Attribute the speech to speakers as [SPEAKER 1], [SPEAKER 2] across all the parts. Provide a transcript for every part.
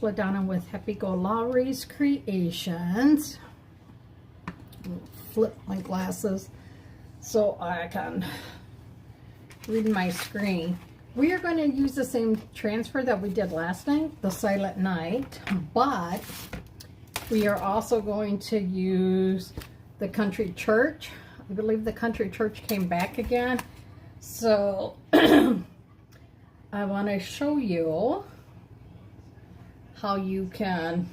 [SPEAKER 1] LaDonna with Happy-go-Lowery's Creations. Flip my glasses so I can read my screen. We are going to use the same transfer that we did last night, the Silent Night, but we are also going to use the Country Church. I believe the Country Church came back again. So I want to show you how you can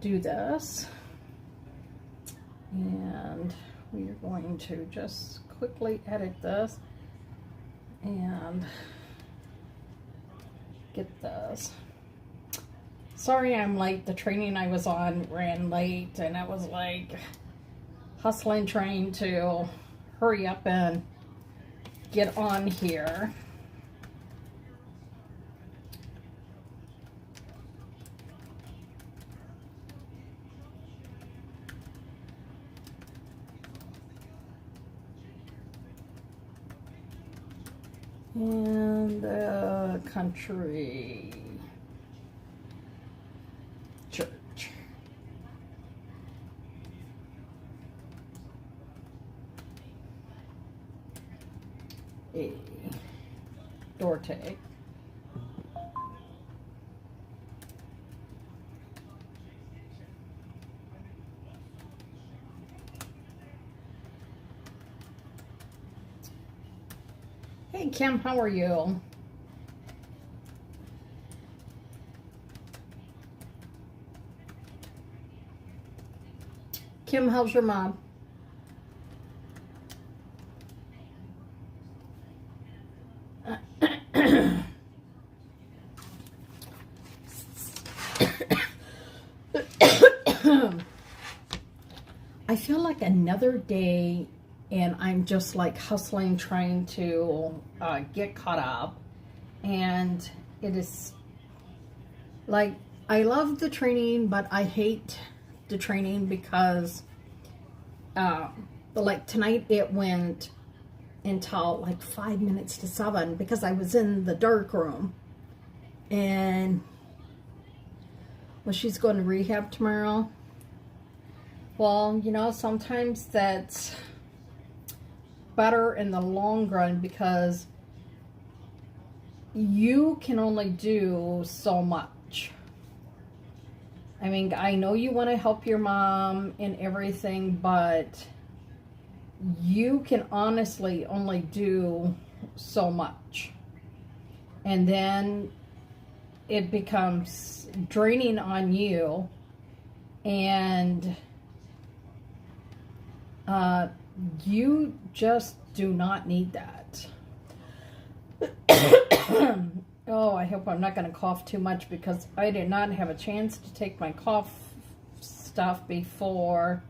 [SPEAKER 1] do this. And we are going to just quickly edit this and get this. Sorry I'm late. The training I was on ran late and I was like hustling, trying to hurry up and get on here. And the Country Church. A door tag. Hey Kim, how are you? Kim, how's your mom? I feel like another day and I'm just like hustling, trying to get caught up. And it is like, I love the training, but I hate the training because like tonight it went until like 5 minutes to 7 because I was in the dark room. And well, she's going to rehab tomorrow. Well, you know, sometimes that's better in the long run because you can only do so much. I mean, I know you want to help your mom and everything, but you can honestly only do so much. And then it becomes draining on you, and you just do not need that. Oh, I hope I'm not going to cough too much because I did not have a chance to take my cough stuff before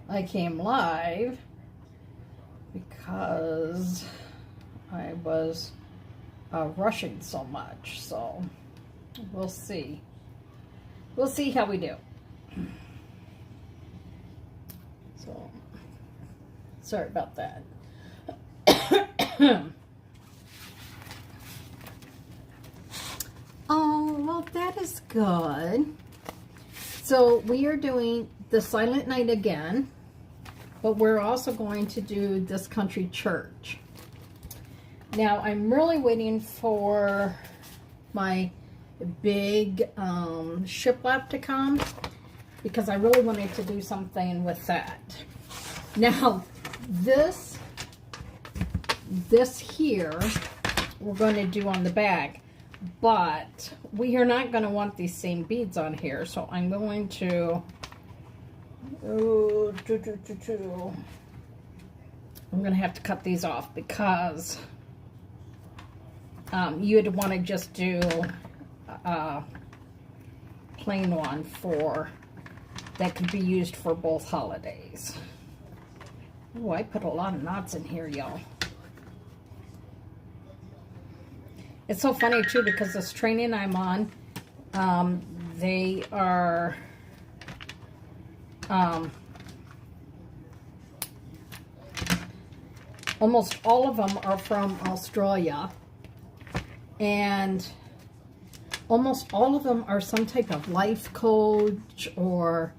[SPEAKER 1] I came live because I was rushing so much. So we'll see. We'll see how we do. So, sorry about that. Oh, well, that is good. So, we are doing the Silent Night again, but we're also going to do this Country Church. Now, I'm really waiting for my big shiplap to come, because I really wanted to do something with that. Now, this here, we're going to do on the back, but we are not going to want these same beads on here, so I'm going to, I'm going to have to cut these off because you would want to just do a plain one for that could be used for both holidays. Oh, I put a lot of knots in here, y'all. It's so funny, too, because this training I'm on, they are almost all of them are from Australia. And almost all of them are some type of life coach or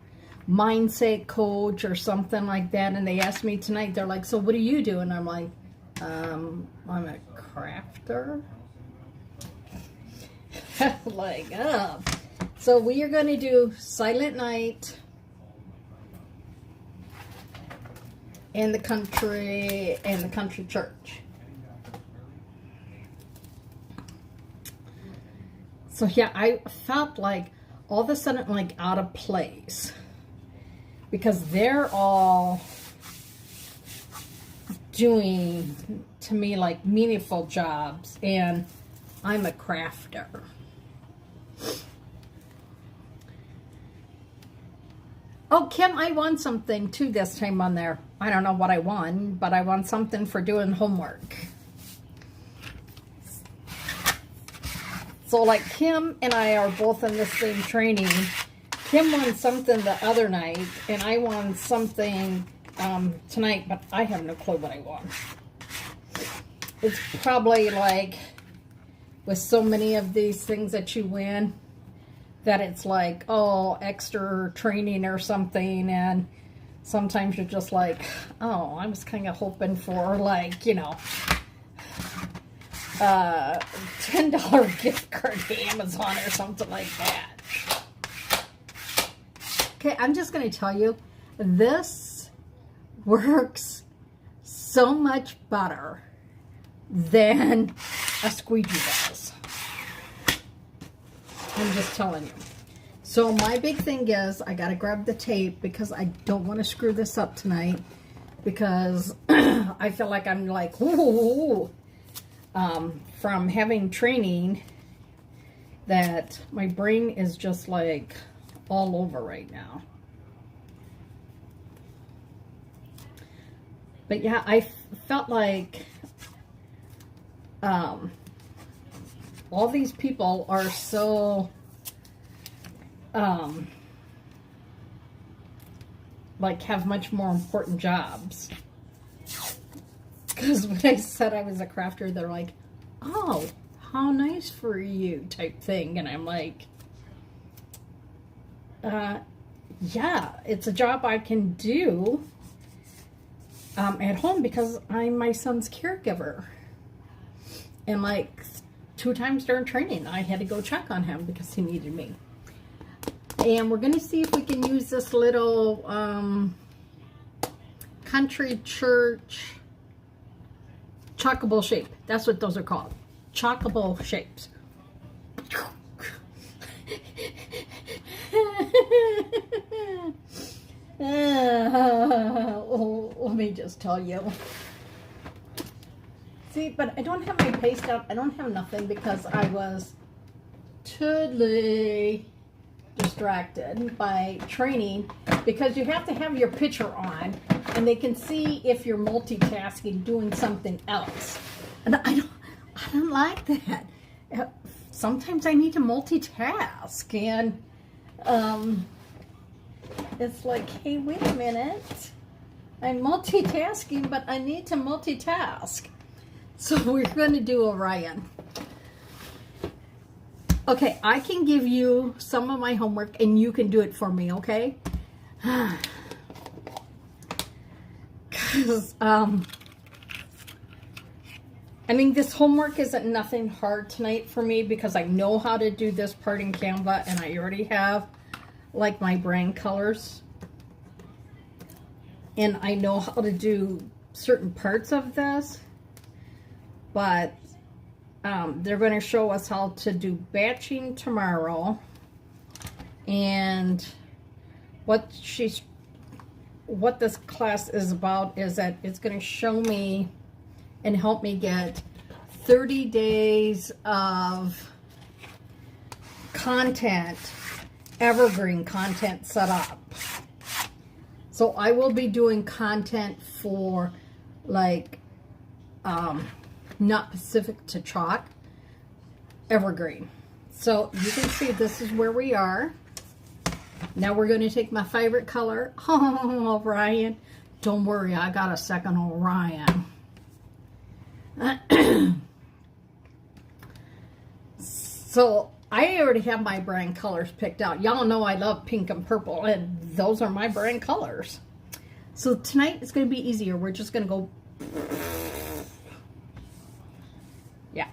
[SPEAKER 1] mindset coach or something like that. And they asked me tonight, they're like, so what do you do? And I'm like, I'm a crafter. Like, oh. So we are going to do Silent Night and the country church. So yeah, I felt like all of a sudden like out of place because they're all doing, to me, like meaningful jobs, and I'm a crafter. Oh, Kim, I won something too this time on there. I don't know what I won, but I won something for doing homework. So like Kim and I are both in the same training. Kim won something the other night, and I won something tonight, but I have no clue what I won. It's probably like with so many of these things that you win, that it's like, oh, extra training or something, and sometimes you're just like, oh, I was kind of hoping for like, you know, $10 gift card to Amazon or something like that. Okay, I'm just going to tell you, this works so much better than a squeegee does. I'm just telling you. So my big thing is I got to grab the tape because I don't want to screw this up tonight, because I feel like I'm like, ooh, from having training, that my brain is just like all over right now. But yeah, I felt like all these people are so like have much more important jobs. Because when I said I was a crafter, they're like, oh, how nice for you type thing. And I'm like, yeah, it's a job I can do at home because I'm my son's caregiver. And like 2 times during training, I had to go check on him because he needed me. And we're going to see if we can use this little country church chockable shape. That's what those are called. Chockable shapes. Let me just tell you. See, but I don't have my paste up. I don't have nothing because I was totally distracted by training, because you have to have your picture on and they can see if you're multitasking doing something else. And I don't like that. Sometimes I need to multitask, and it's like, hey, wait a minute. I'm multitasking, but I need to multitask. So we're going to do Orion. Okay, I can give you some of my homework and you can do it for me, okay? Because, I mean, this homework isn't nothing hard tonight for me because I know how to do this part in Canva, and I already have, like, my brand colors. And I know how to do certain parts of this. But they're going to show us how to do batching tomorrow. And what this class is about is that it's going to show me and help me get 30 days of content, evergreen content set up. So I will be doing content for like not specific to chalk, evergreen. So you can see this is where we are. Now we're going to take my favorite color. Oh, Orion. Don't worry, I got a second Orion. So I already have my brand colors picked out. Y'all know I love pink and purple, and those are my brand colors. So tonight it's going to be easier. We're just going to go, yeah.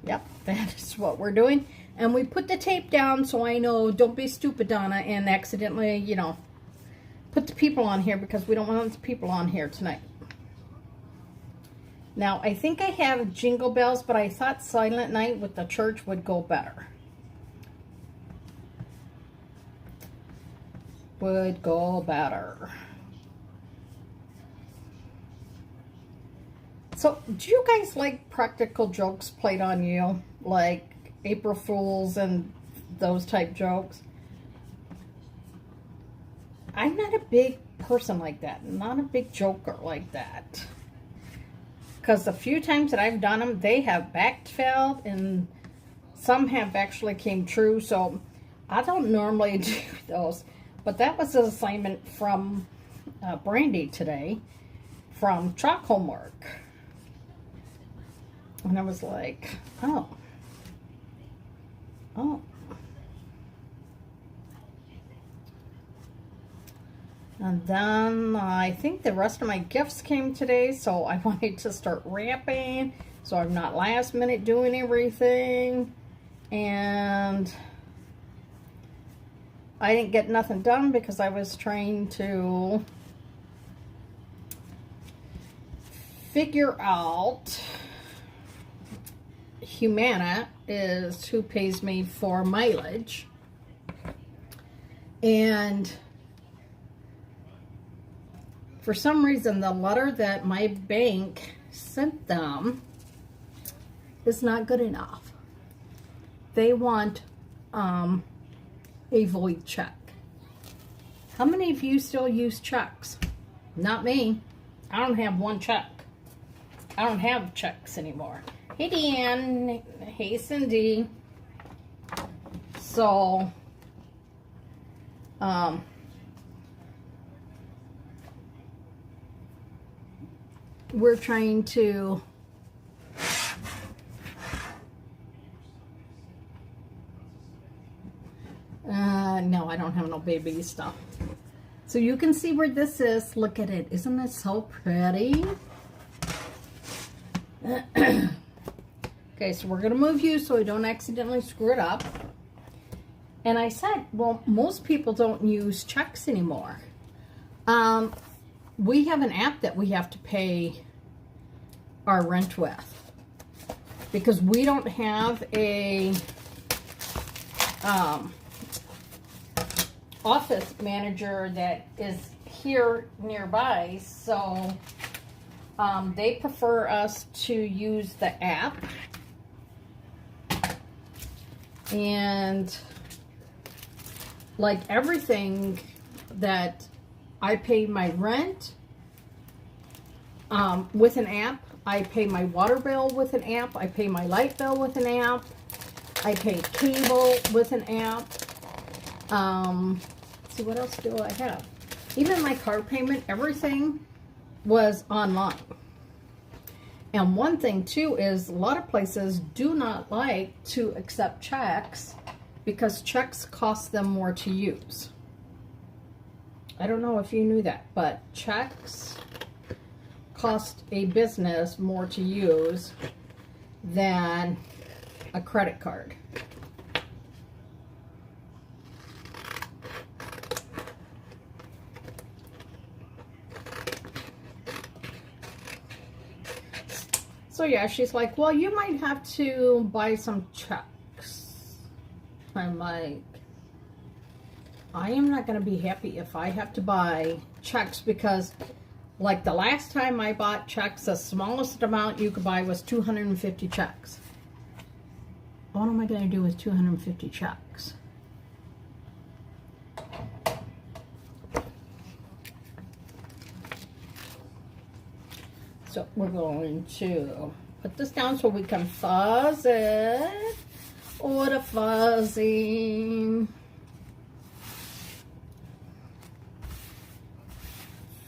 [SPEAKER 1] Yep, that is what we're doing. And we put the tape down so I know, don't be stupid, Donna, and accidentally, you know, put the people on here, because we don't want the people on here tonight. Now, I think I have Jingle Bells, but I thought Silent Night with the church would go better. Would go better. So, do you guys like practical jokes played on you? Like April Fools and those type jokes? I'm not a big person like that. Not a big joker like that. Because the few times that I've done them, they have backfilled, and some have actually came true. So I don't normally do those. But that was an assignment from Brandy today from chalk homework. And I was like, oh. And then I think the rest of my gifts came today, so I wanted to start wrapping, so I'm not last minute doing everything. And I didn't get nothing done because I was trying to figure out, Humana is who pays me for mileage, and for some reason, the letter that my bank sent them is not good enough. They want a void check. How many of you still use checks? Not me. I don't have one check. I don't have checks anymore. Hey, Deanne. Hey, Cindy. So, we're trying to no, I don't have no baby stuff. So you can see where this is. Look at it. Isn't it so pretty? Okay, so we're going to move you so we don't accidentally screw it up. And I said, well, most people don't use checks anymore. We have an app that we have to pay our rent with, because we don't have a office manager that is here nearby, so they prefer us to use the app. And like everything that I pay my rent with an app. I pay my water bill with an app. I pay my light bill with an app. I pay cable with an app. Let's see, what else do I have? Even my car payment, everything was online. And one thing too is a lot of places do not like to accept checks because checks cost them more to use. I don't know if you knew that, but checks cost a business more to use than a credit card. So yeah, she's like, well, you might have to buy some checks. I'm like, I am not going to be happy if I have to buy checks, because like the last time I bought checks, the smallest amount you could buy was 250 checks. What am I going to do with 250 checks? So we're going to put this down so we can fuzz it. Oh, the fuzzing.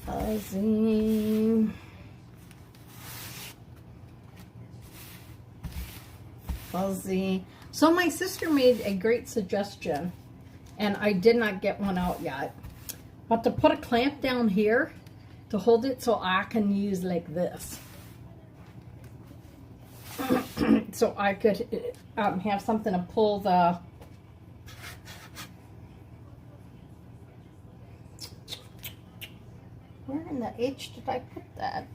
[SPEAKER 1] Fuzzing. fuzzy. So my sister made a great suggestion, and I did not get one out yet. But to put a clamp down here to hold it so I can use like this. So I could have something to pull the... Where in the H did I put that?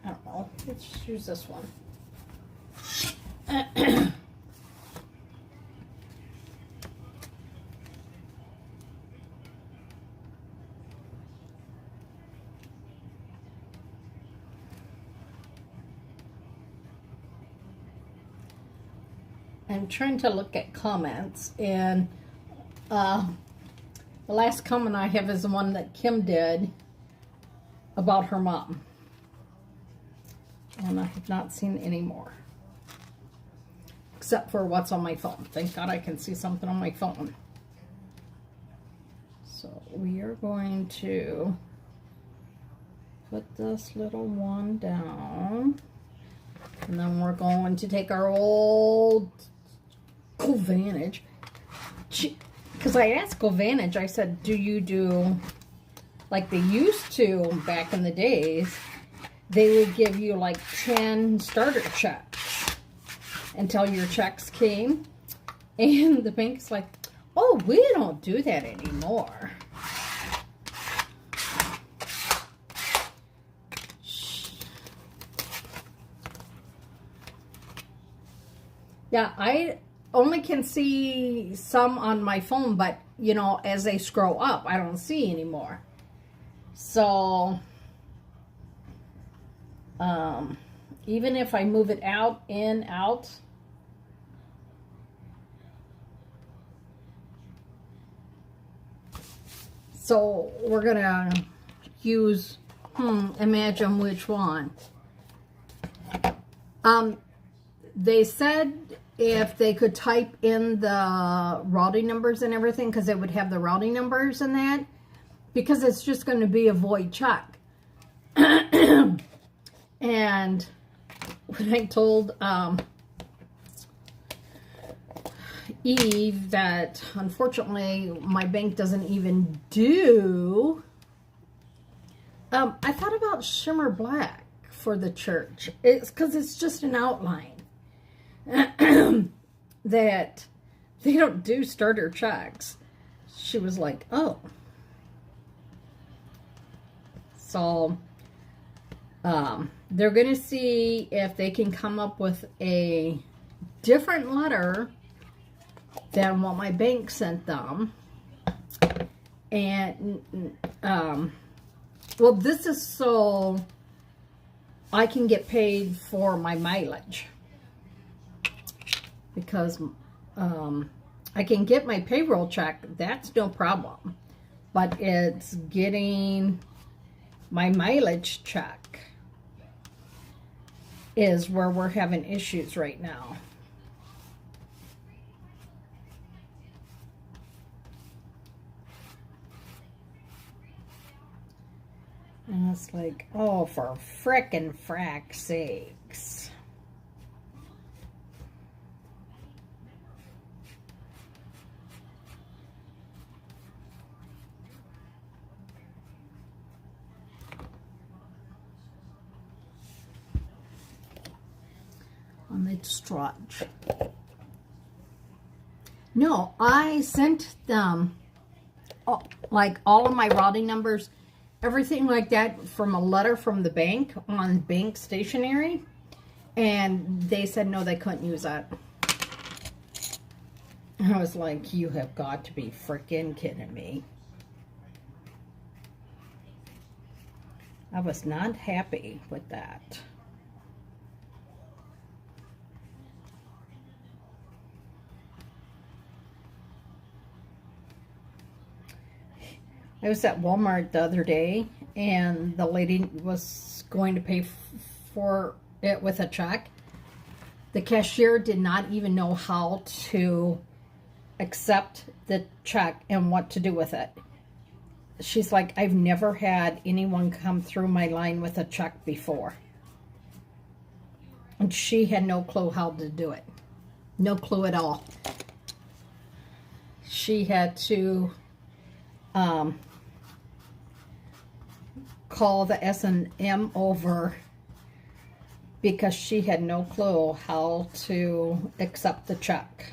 [SPEAKER 1] I don't know. Let's just use this one. I'm trying to look at comments, and the last comment I have is the one that Kim did about her mom. And I have not seen any more. Except for what's on my phone. Thank God I can see something on my phone. So we are going to put this little one down. And then we're going to take our old Vantage. Because I asked Vantage, I said, do you do like they used to back in the days? They would give you like 10 starter checks until your checks came. And the bank's like, oh, we don't do that anymore. Yeah, I only can see some on my phone, but, you know, as they scroll up, I don't see anymore. So, even if I move it out, in, out, so we're going to use, imagine which one. They said if they could type in the routing numbers and everything, because they would have the routing numbers and that, because it's just going to be a void check. And when I told Eve that unfortunately my bank doesn't even do, I thought about shimmer black for the church. It's because it's just an outline. That they don't do starter checks. She was like, oh. So, they're going to see if they can come up with a different letter than what my bank sent them. And, well, this is so I can get paid for my mileage. Because I can get my payroll check, that's no problem. But it's getting my mileage check is where we're having issues right now. And it's like, oh, for frickin' frack's sakes. On the strudge. No, I sent them like all of my routing numbers, everything like that, from a letter from the bank on bank stationery, and they said no, they couldn't use that. I was like, you have got to be freaking kidding me. I was not happy with that. I was at Walmart the other day, and the lady was going to pay for it with a check. The cashier did not even know how to accept the check and what to do with it. She's like, I've never had anyone come through my line with a check before. And she had no clue how to do it. No clue at all. She had to call the S&M over because she had no clue how to accept the check.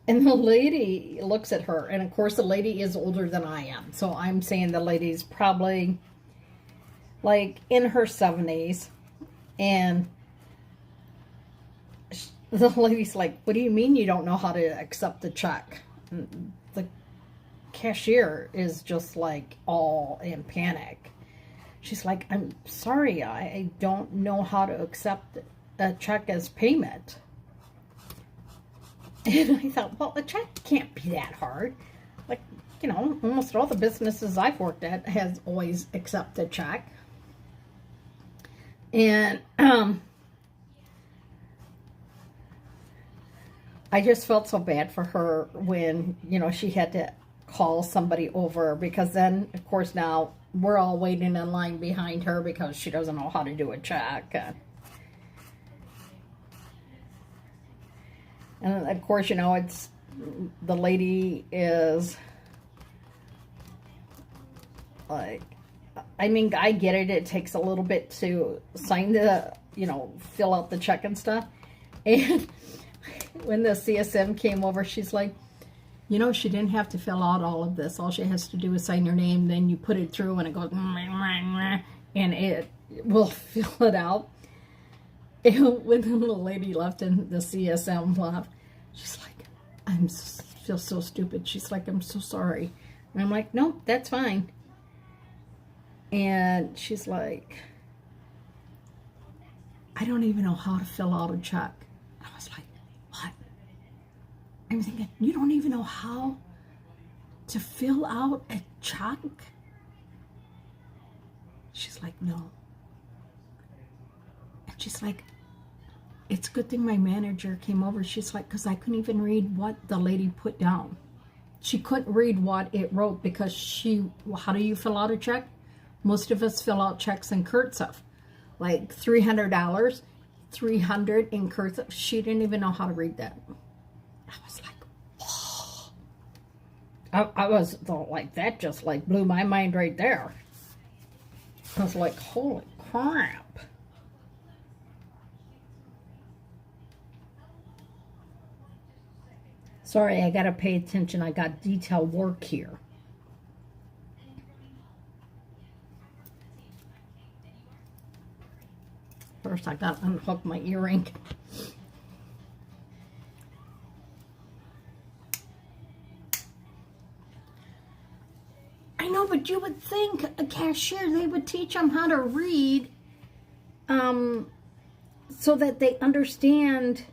[SPEAKER 1] And the lady looks at her, and of course the lady is older than I am. So I'm saying the lady's probably like in her 70s. And the lady's like, what do you mean you don't know how to accept the check? And the cashier is just like all in panic. She's like, I'm sorry, I don't know how to accept a check as payment. And I thought, well, a check can't be that hard. Like, you know, almost all the businesses I've worked at has always accepted check. And I just felt so bad for her when, you know, she had to call somebody over, because then, of course, now we're all waiting in line behind her because she doesn't know how to do a check. And of course, you know, it's, the lady is like, I mean, I get it. It takes a little bit to sign the, you know, fill out the check and stuff. And when the CSM came over, she's like, you know, she didn't have to fill out all of this. All she has to do is sign her name. Then you put it through and it goes, and it will fill it out. And when the little lady left and the CSM left, she's like, I feel so stupid. She's like, I'm so sorry. And I'm like, no, that's fine. And she's like, I don't even know how to fill out a check. I was like, what? I'm thinking, you don't even know how to fill out a check? She's like, no. And she's like, it's a good thing my manager came over. She's like, because I couldn't even read what the lady put down. She couldn't read what it wrote because how do you fill out a check? Most of us fill out checks in cursive. Like $300, 300 in cursive. She didn't even know how to read that. I was like, oh. I was like, that just like blew my mind right there. I was like, holy crap. Sorry, I gotta pay attention. I got detail work here. First, I gotta unhook my earring. I know, but you would think a cashier, they would teach them how to read so that they understand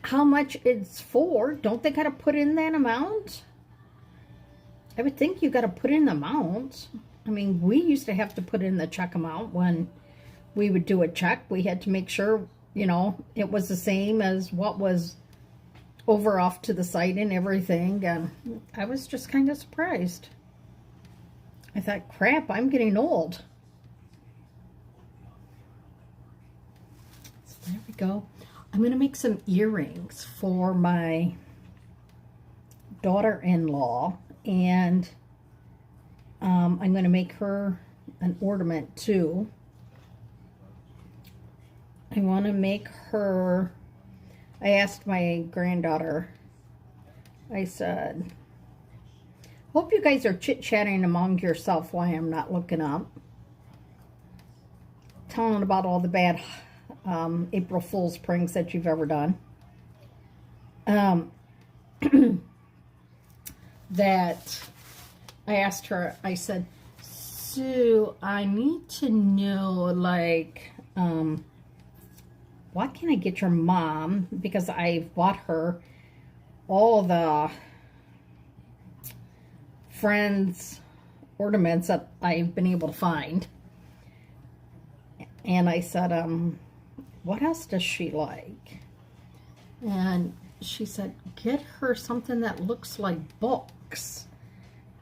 [SPEAKER 1] how much it's for. Don't they got to put in that amount? I would think you got to put in the amount. I mean, we used to have to put in the check amount when we would do a check. We had to make sure, you know, it was the same as what was over off to the side and everything. And I was just kind of surprised. I thought, crap, I'm getting old. So there we go. I'm going to make some earrings for my daughter-in-law, and I'm going to make her an ornament too. I want to make her, I asked my granddaughter, I said, hope you guys are chit-chatting among yourself while I'm not looking up. Telling about all the bad April Fool's pranks that you've ever done. That I asked her, I said, Sue, I need to know, like, what can I get your mom? Because I've bought her all the Friends ornaments that I've been able to find. And I said, what else does she like? And she said, get her something that looks like books.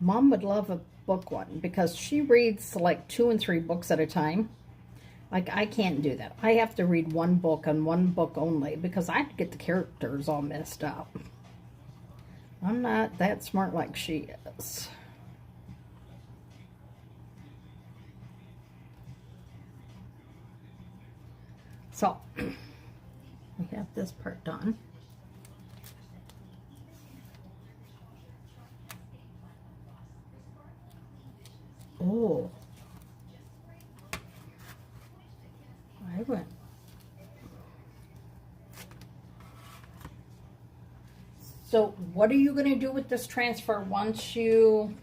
[SPEAKER 1] Mom would love a book one because she reads like 2 and 3 books at a time. Like, I can't do that. I have to read one book and one book only because I get the characters all messed up. I'm not that smart like she is. So, we have this part done. Oh. I went. So, what are you going to do with this transfer once you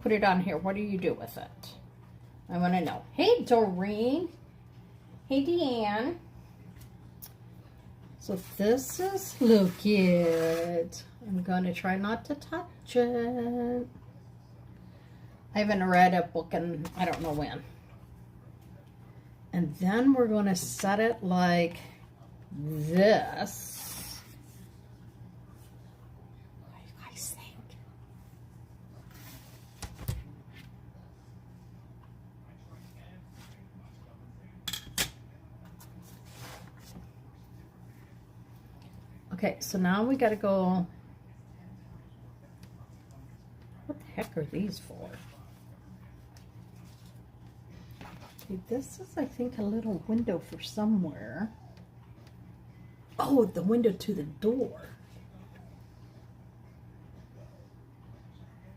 [SPEAKER 1] put it on here? What do you do with it? I want to know. Hey, Doreen. Hey, Deanne. So this is, look it. I'm going to try not to touch it. I haven't read a book in I don't know when. And then we're going to set it like this. What do you guys think? Okay, so now we got to go. What the heck are these for? Okay, this is, I think, a little window for somewhere. Oh, the window to the door.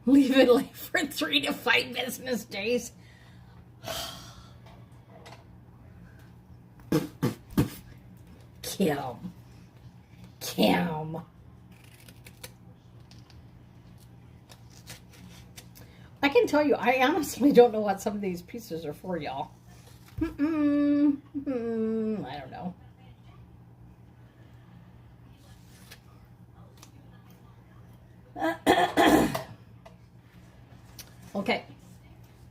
[SPEAKER 1] Leave it like for 3 to 5 business days. Kim. I can tell you, I honestly don't know what some of these pieces are for, y'all. I don't know. Okay,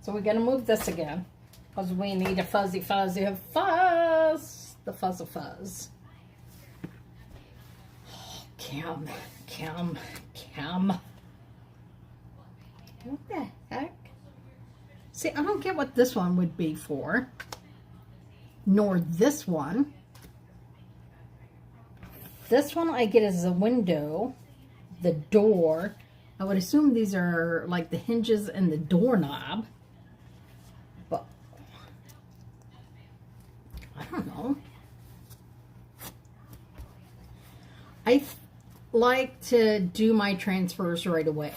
[SPEAKER 1] so we're gonna move this again because we need a fuzzy fuzz. The fuzz of fuzz. Oh, Cam. What the heck? See, I don't get what this one would be for. Nor this one. This one I get as the window, the door. I would assume these are like the hinges and the doorknob. But I don't know. I like to do my transfers right away.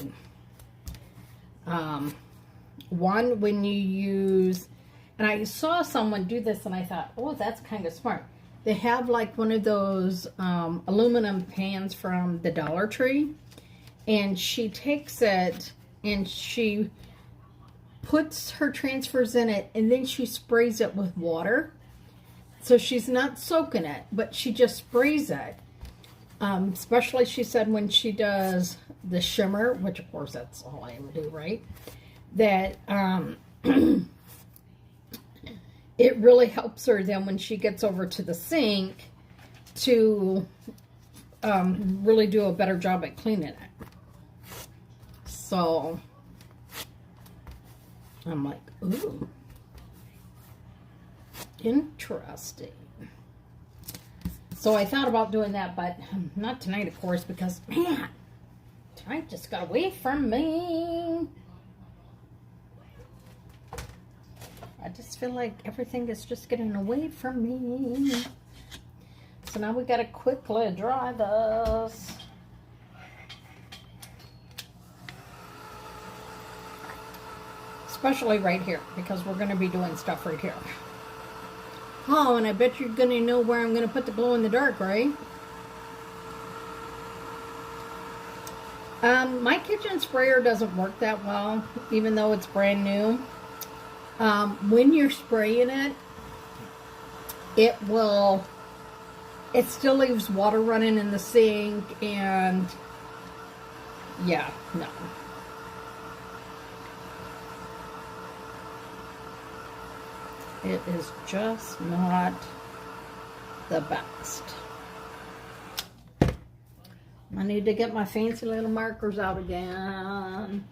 [SPEAKER 1] One, when you use, and I saw someone do this and I thought, oh, that's kind of smart. They have like one of those aluminum pans from the Dollar Tree, and she takes it and she puts her transfers in it, and then she sprays it with water. So she's not soaking it, but she just sprays it. Especially, she said, when she does the shimmer, which of course that's all I ever do, right? That it really helps her then when she gets over to the sink to really do a better job at cleaning it. So I'm like, ooh, interesting. So I thought about doing that, but not tonight, of course, because, man, tonight just got away from me. I just feel like everything is just getting away from me. So now we got to quickly dry this. Especially right here, because we're going to be doing stuff right here. Oh, and I bet you're going to know where I'm going to put the glow in the dark, right? My kitchen sprayer doesn't work that well, even though it's brand new. When you're spraying it, it still leaves water running in the sink, and yeah, no. It is just not the best. I need to get my fancy little markers out again.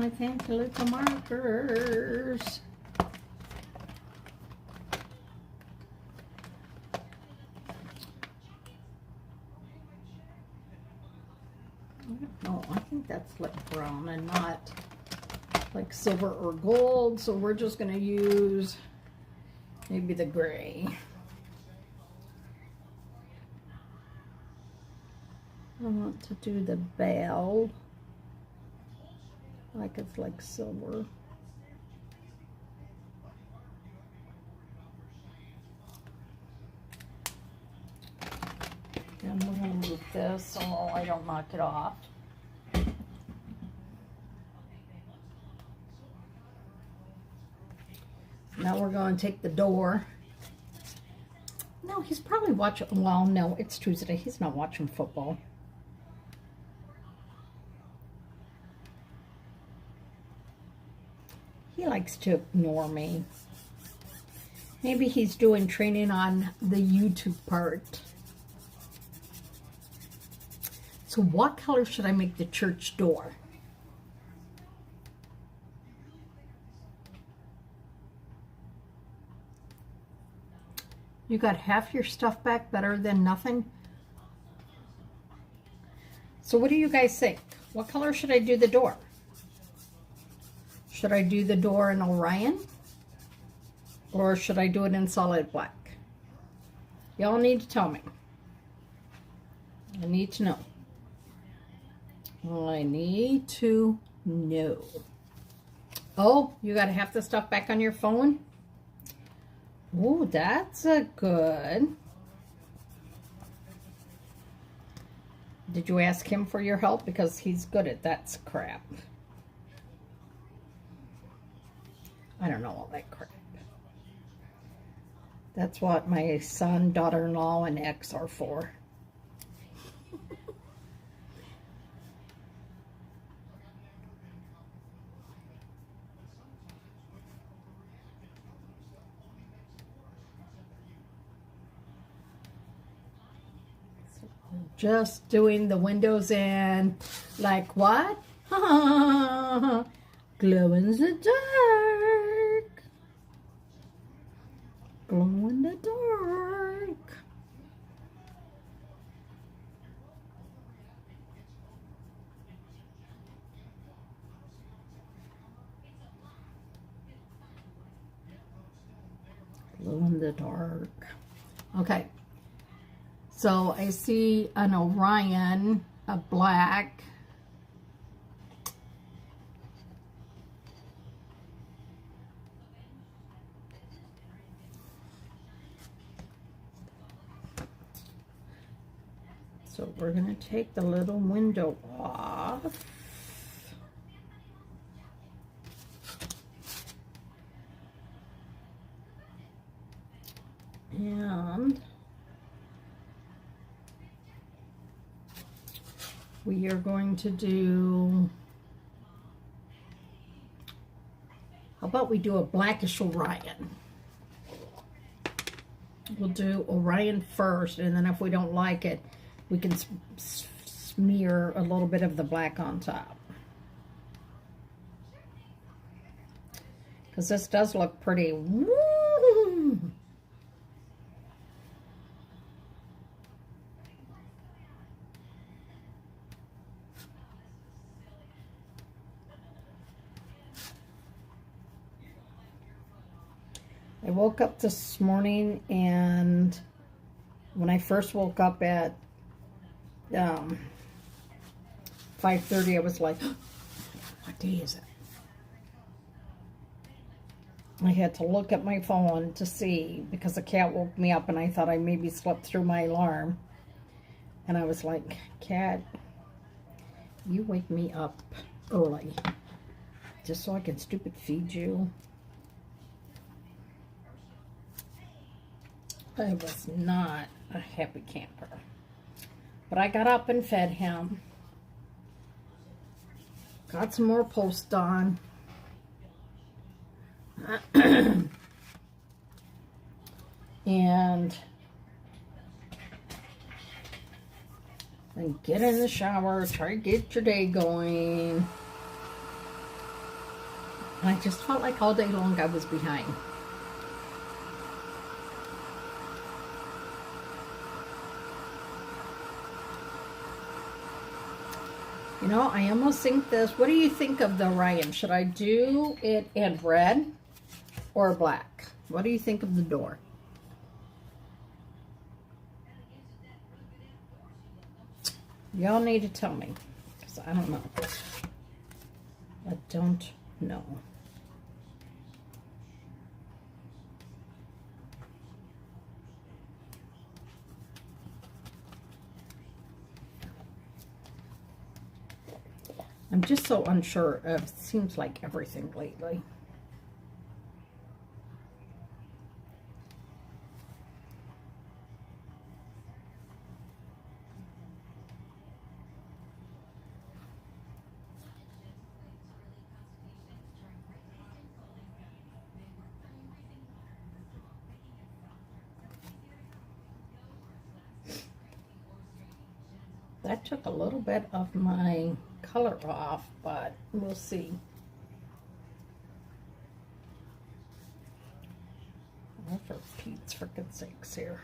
[SPEAKER 1] my fancy little markers. No, I think that's like brown and not like silver or gold. So we're just going to use maybe the gray. I want to do the bell like it's like silver. And we're going to move this so I don't knock it off. Now we're going to take the door. No, he's probably watching. Well, no, it's Tuesday. He's not watching football. He likes to ignore me. Maybe he's doing training on the YouTube part. So what color should I make the church door? You got half your stuff back, better than nothing. So what do you guys think? What color should I do the door? Should I do the door in Orion? Or should I do it in solid black? Y'all need to tell me. I need to know. I need to know. Oh, you got half the stuff back on your phone? Oh, that's a good. Did you ask him for your help? Because he's good at that crap. I don't know all that crap. That's what my son, daughter-in-law, and ex are for. Just doing the windows in, like what? Glow in the dark. Glow in the dark. Glow in the dark. Okay. So I see an Orion, a black. So we're going to take the little window off. And we are going to do, how about we do a blackish Orion? We'll do Orion first, and then if we don't like it, we can smear a little bit of the black on top. Because this does look pretty. Woo! I woke up this morning, and when I first woke up at 5:30, I was like, what day is it? I had to look at my phone to see, because the cat woke me up and I thought I maybe slept through my alarm. And I was like, cat, you wake me up early just so I can stupid feed you. I was not a happy camper. But I got up and fed him. Got some more posts done. And then get in the shower, try to get your day going. And I just felt like all day long I was behind. You know, I almost think this. What do you think of the Orion? Should I do it in red or black? What do you think of the door? Y'all need to tell me, because I don't know. I don't know. I'm just so unsure of, seems like everything lately. That took a little bit of my color off, but we'll see. Oh, for Pete's frickin' sakes here.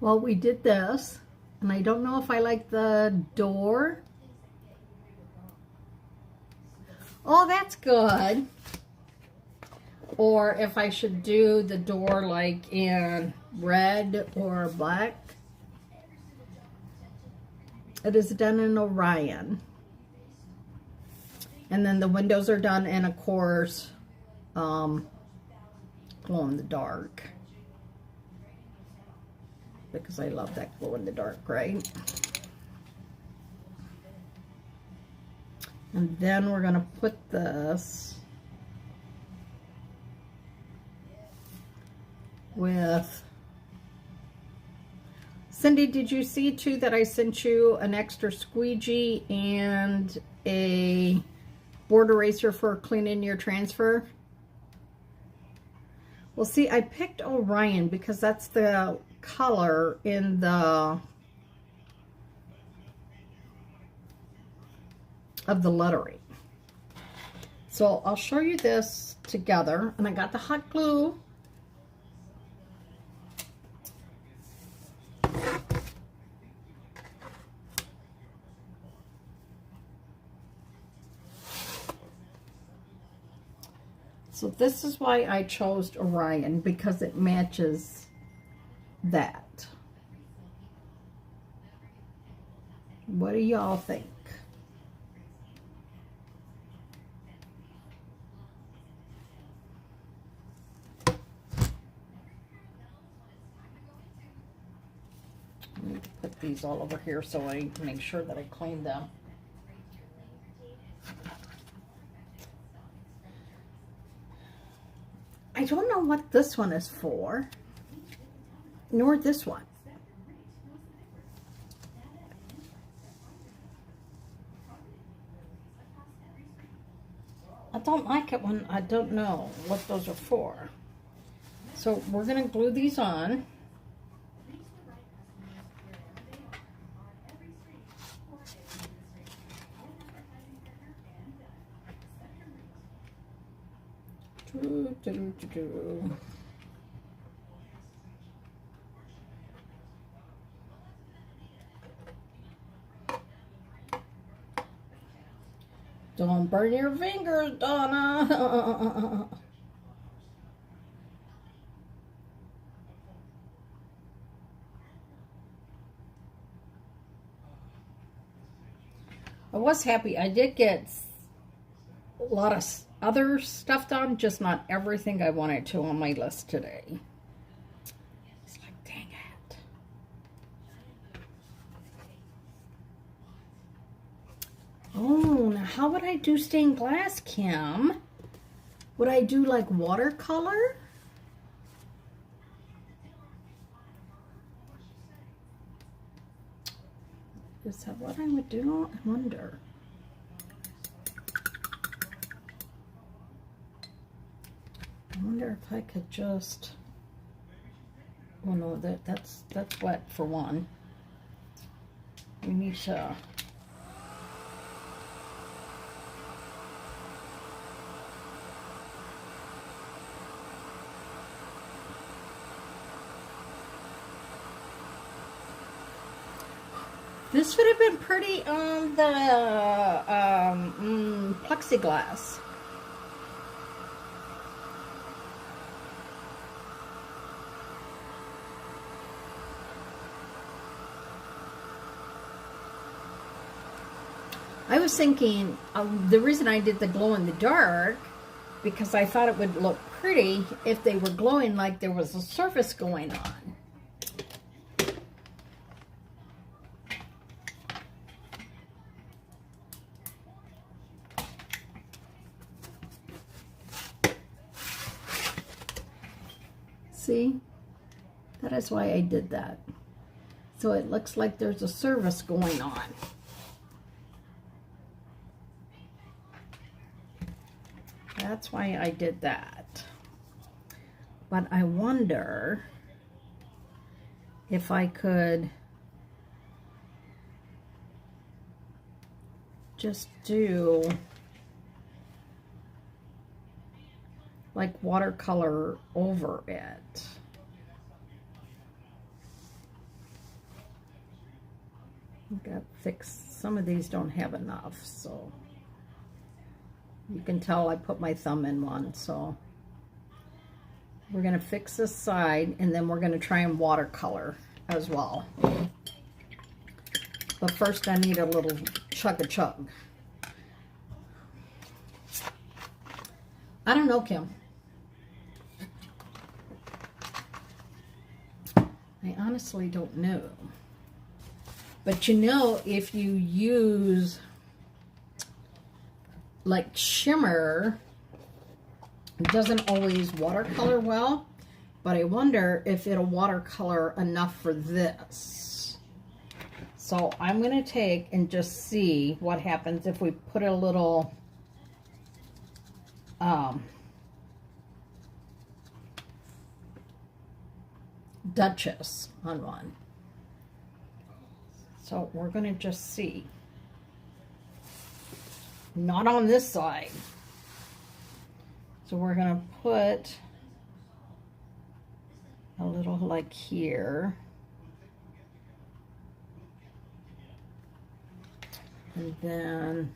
[SPEAKER 1] Well, we did this, and I don't know if I like the door. Oh, that's good. Or if I should do the door like in red or black. It is done in Orion. And then the windows are done in, of course, glow in the dark. Because I love that glow in the dark, right? And then we're going to put this with... Cindy, did you see too that I sent you an extra squeegee and a board eraser for cleaning your transfer? Well, see, I picked Orion because that's the color in the of the lettering. So I'll show you this together, and I got the hot glue. So this is why I chose Orion, because it matches that. What do y'all think? I need to put these all over here so I make sure that I clean them. I don't know what this one is for, nor this one. I don't like it when I don't know what those are for. So we're going to glue these on. Don't burn your fingers, Donna. I was happy. I did get a lot of other stuff done, just not everything I wanted to on my list today. It's like, dang it. Oh, now how would I do stained glass, Kim? Would I do like watercolor? Is that what I would do? I wonder. I wonder if I could just Well, no, that's wet for one. We need to. This would have been pretty on the plexiglass. I was thinking the reason I did the glow in the dark because I thought it would look pretty if they were glowing like there was a surface going on. See, that is why I did that. So it looks like there's a service going on. That's why I did that. But I wonder if I could just do like watercolor over it. I've got fixed. Some of these don't have enough, so you can tell I put my thumb in one. So we're gonna fix this side, and then we're gonna try and watercolor as well. But first I need a little chug-a-chug. I don't know, Kim. I honestly don't know. But you know, if you use like shimmer, it doesn't always watercolor well, but I wonder if it'll watercolor enough for this. So I'm going to take and just see what happens if we put a little Duchess on one. So we're going to just see. Not on this side. So we're going to put a little like here. And then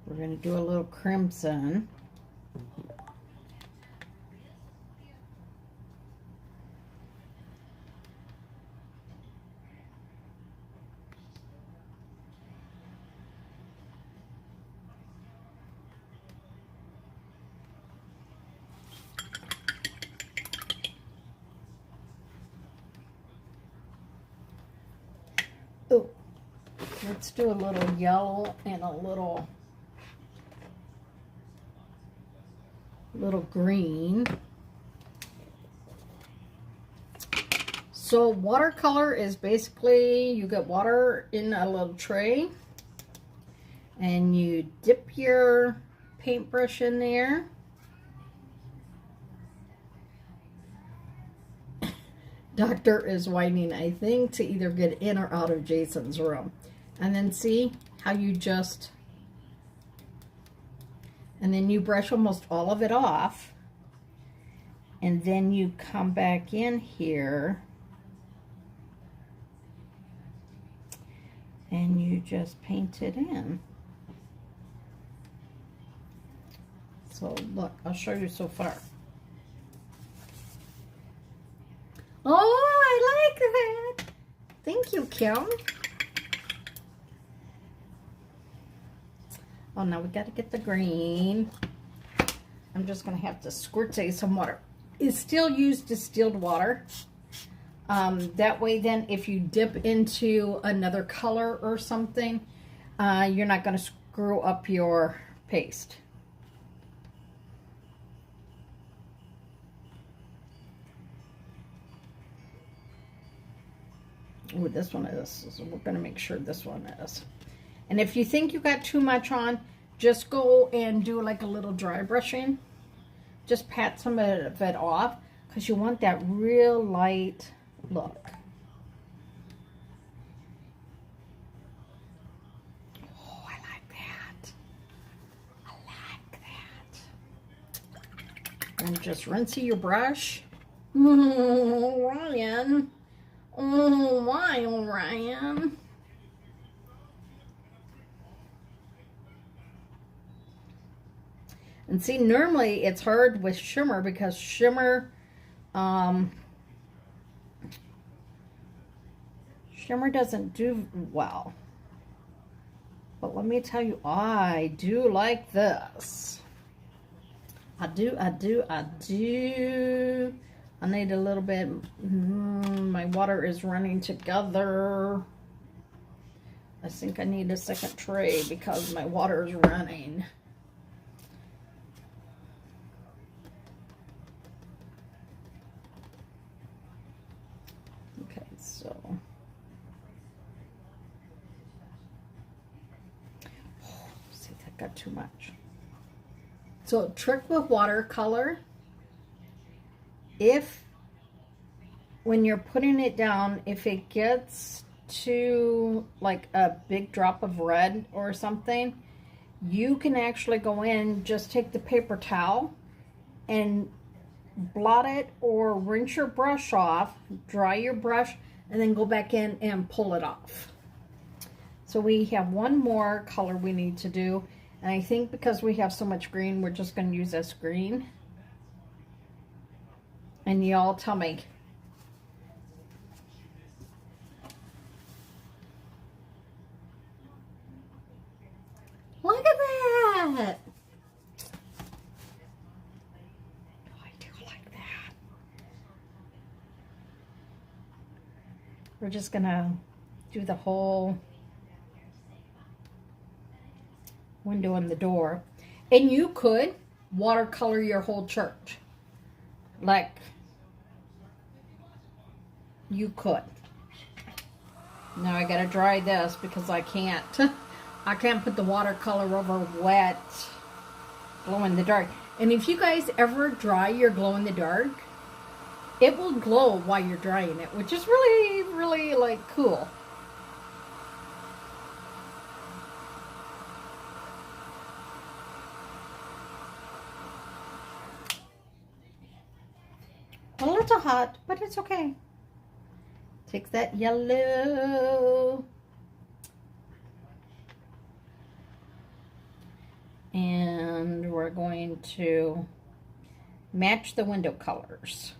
[SPEAKER 1] we're going to do a little crimson. Oh, let's do a little yellow and a little green. So watercolor is basically you get water in a little tray and you dip your paintbrush in there. Doctor is whining, I think, to either get in or out of Jason's room. And then see how you just, and then you brush almost all of it off. And then you come back in here and you just paint it in. So look, I'll show you so far. Oh, I like that. Thank you, Kim. Oh, now we got to get the green. I'm just going to have to squirt some water. It's still used distilled water. That way then if you dip into another color or something, you're not going to screw up your paste. Oh, this one is. So we're going to make sure this one is. And if you think you got too much on, just go and do like a little dry brushing. Just pat some of it off because you want that real light look. Oh, I like that. I like that. And just rinse your brush. Oh, Ryan. Oh, why, oh, Ryan? And see, normally it's hard with shimmer because shimmer doesn't do well. But let me tell you, I do like this. I do. I need a little bit. My water is running together. I think I need a second tray because my water is running. Okay, so. See, that got too much. So, trick with watercolor. When you're putting it down, if it gets to like a big drop of red or something, you can actually go in, just take the paper towel and blot it or rinse your brush off, dry your brush, and then go back in and pull it off. So we have one more color we need to do, and I think because we have so much green, we're just going to use this green. And y'all tell me. Look at that. Oh, I do like that. We're just going to do the whole window and the door. And you could watercolor your whole church. Like, you could. Now I gotta dry this because I can't put the watercolor over wet glow in the dark. And if you guys ever dry your glow in the dark, it will glow while you're drying it, which is really, really like cool. A little hot, but it's okay. Take that yellow. And we're going to match the window colors.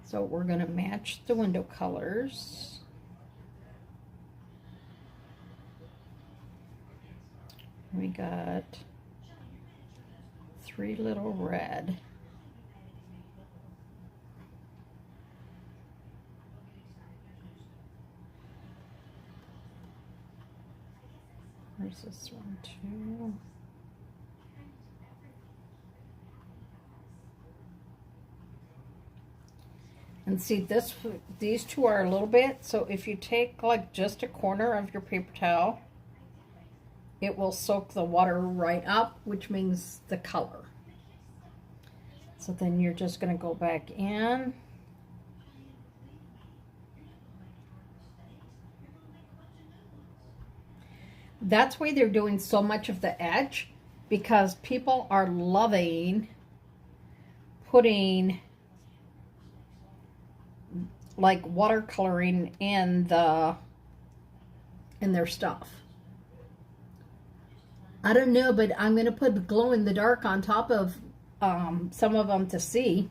[SPEAKER 1] So we're going to match the window colors. We got 3 little red. Where's this one too? And see, these two are a little bit, so if you take like just a corner of your paper towel, it will soak the water right up, which means the color. So then you're just going to go back in. That's why they're doing so much of the edge, because people are loving putting like watercoloring in their stuff. I don't know, but I'm going to put glow in the dark on top of some of them to see.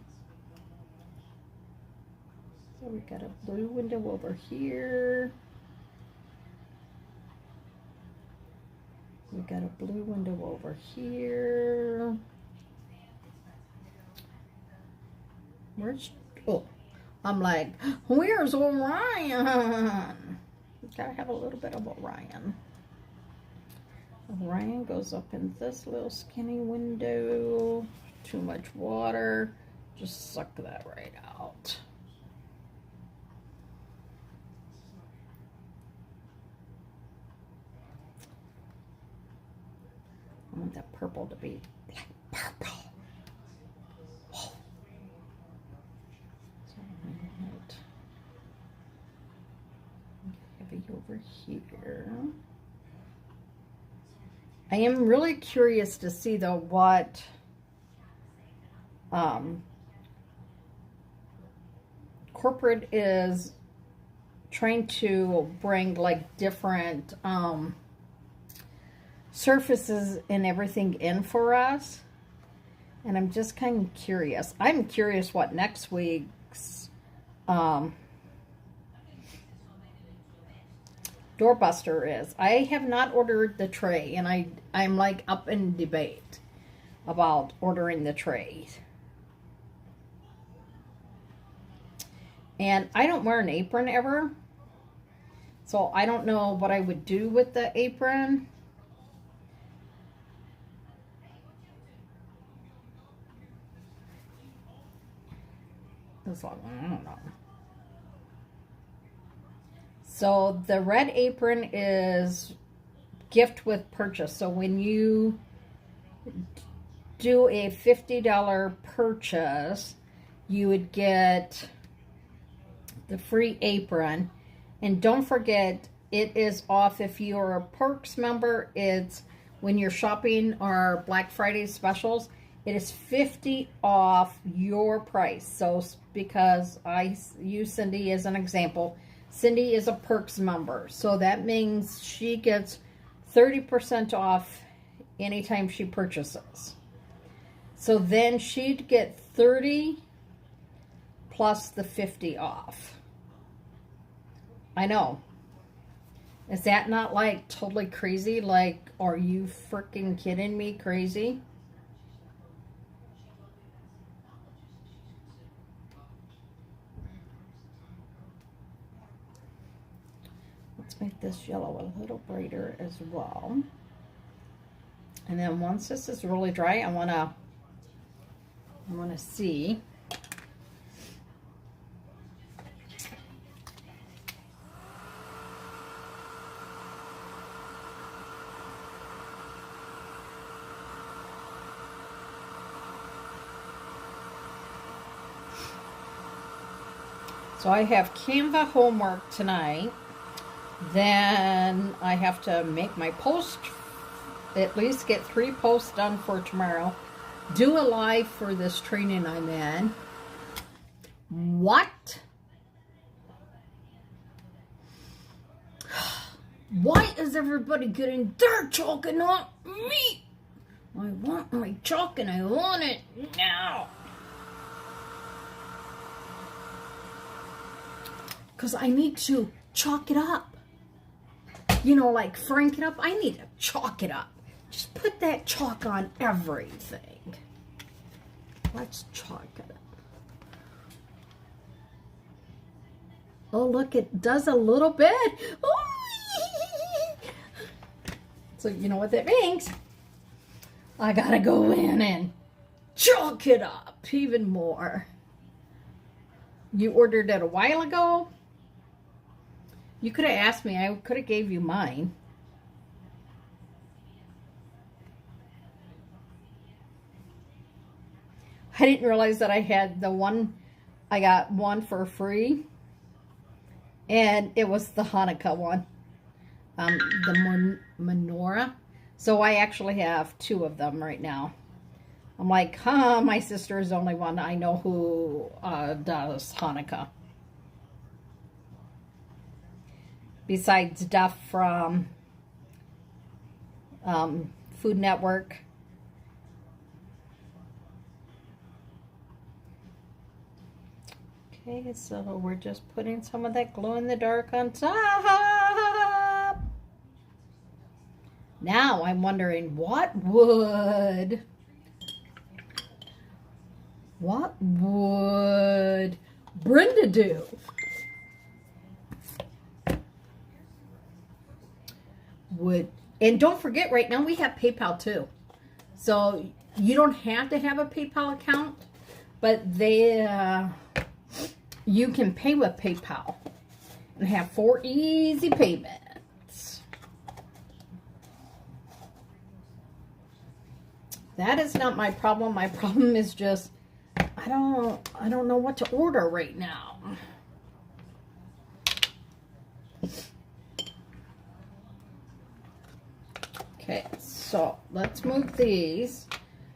[SPEAKER 1] So we got a blue window over here. We got a blue window over here. I'm like, where's Orion? Gotta have a little bit of Orion. Orion goes up in this little skinny window. Too much water. Just suck that right out. I want that purple to be like purple. Whoa. So I want heavy over here. I am really curious to see though what corporate is trying to bring, like different surfaces and everything in for us, and I'm just kind of curious. I'm curious what next week's doorbuster is. I have not ordered the tray, and I'm like up in debate about ordering the tray. And I don't wear an apron ever, so I don't know what I would do with the apron. This long, I don't know. So the red apron is gift with purchase. So when you do a $50 purchase, you would get the free apron. And don't forget, it is off if you're a Perks member. It's when you're shopping our Black Friday specials, it is 50 off your price. So because I use Cindy as an example, Cindy is a Perks member. So that means she gets 30% off anytime she purchases. So then she'd get 30 plus the 50 off. I know. Is that not like totally crazy? Like, are you freaking kidding me crazy? Let's make this yellow a little brighter as well. And then once this is really dry, I wanna see. So I have Canva homework tonight. Then I have to make my post, at least get 3 posts done for tomorrow. Do a live for this training I'm in. What? Why is everybody getting their chalk and not me? I want my chalk and I want it now. Because I need to chalk it up. You know, like frank it up. I need to chalk it up. Just put that chalk on everything. Let's chalk it up. Oh, look, it does a little bit. Oh. So you know what that means? I gotta go in and chalk it up even more. You ordered it a while ago? You could have asked me. I could have gave you mine. I didn't realize that I had the one. I got one for free. And it was the Hanukkah one. The menorah. So I actually have 2 of them right now. I'm like, huh, my sister is the only one I know who does Hanukkah. Besides Duff from Food Network. Okay, so we're just putting some of that glow in the dark on top. Now I'm wondering, what would Brenda do? And don't forget, right now we have PayPal too. So you don't have to have a PayPal account. but they, you can pay with PayPal and have 4 easy payments. That is not my problem. My problem is just, I don't know what to order right now. Okay, so let's move these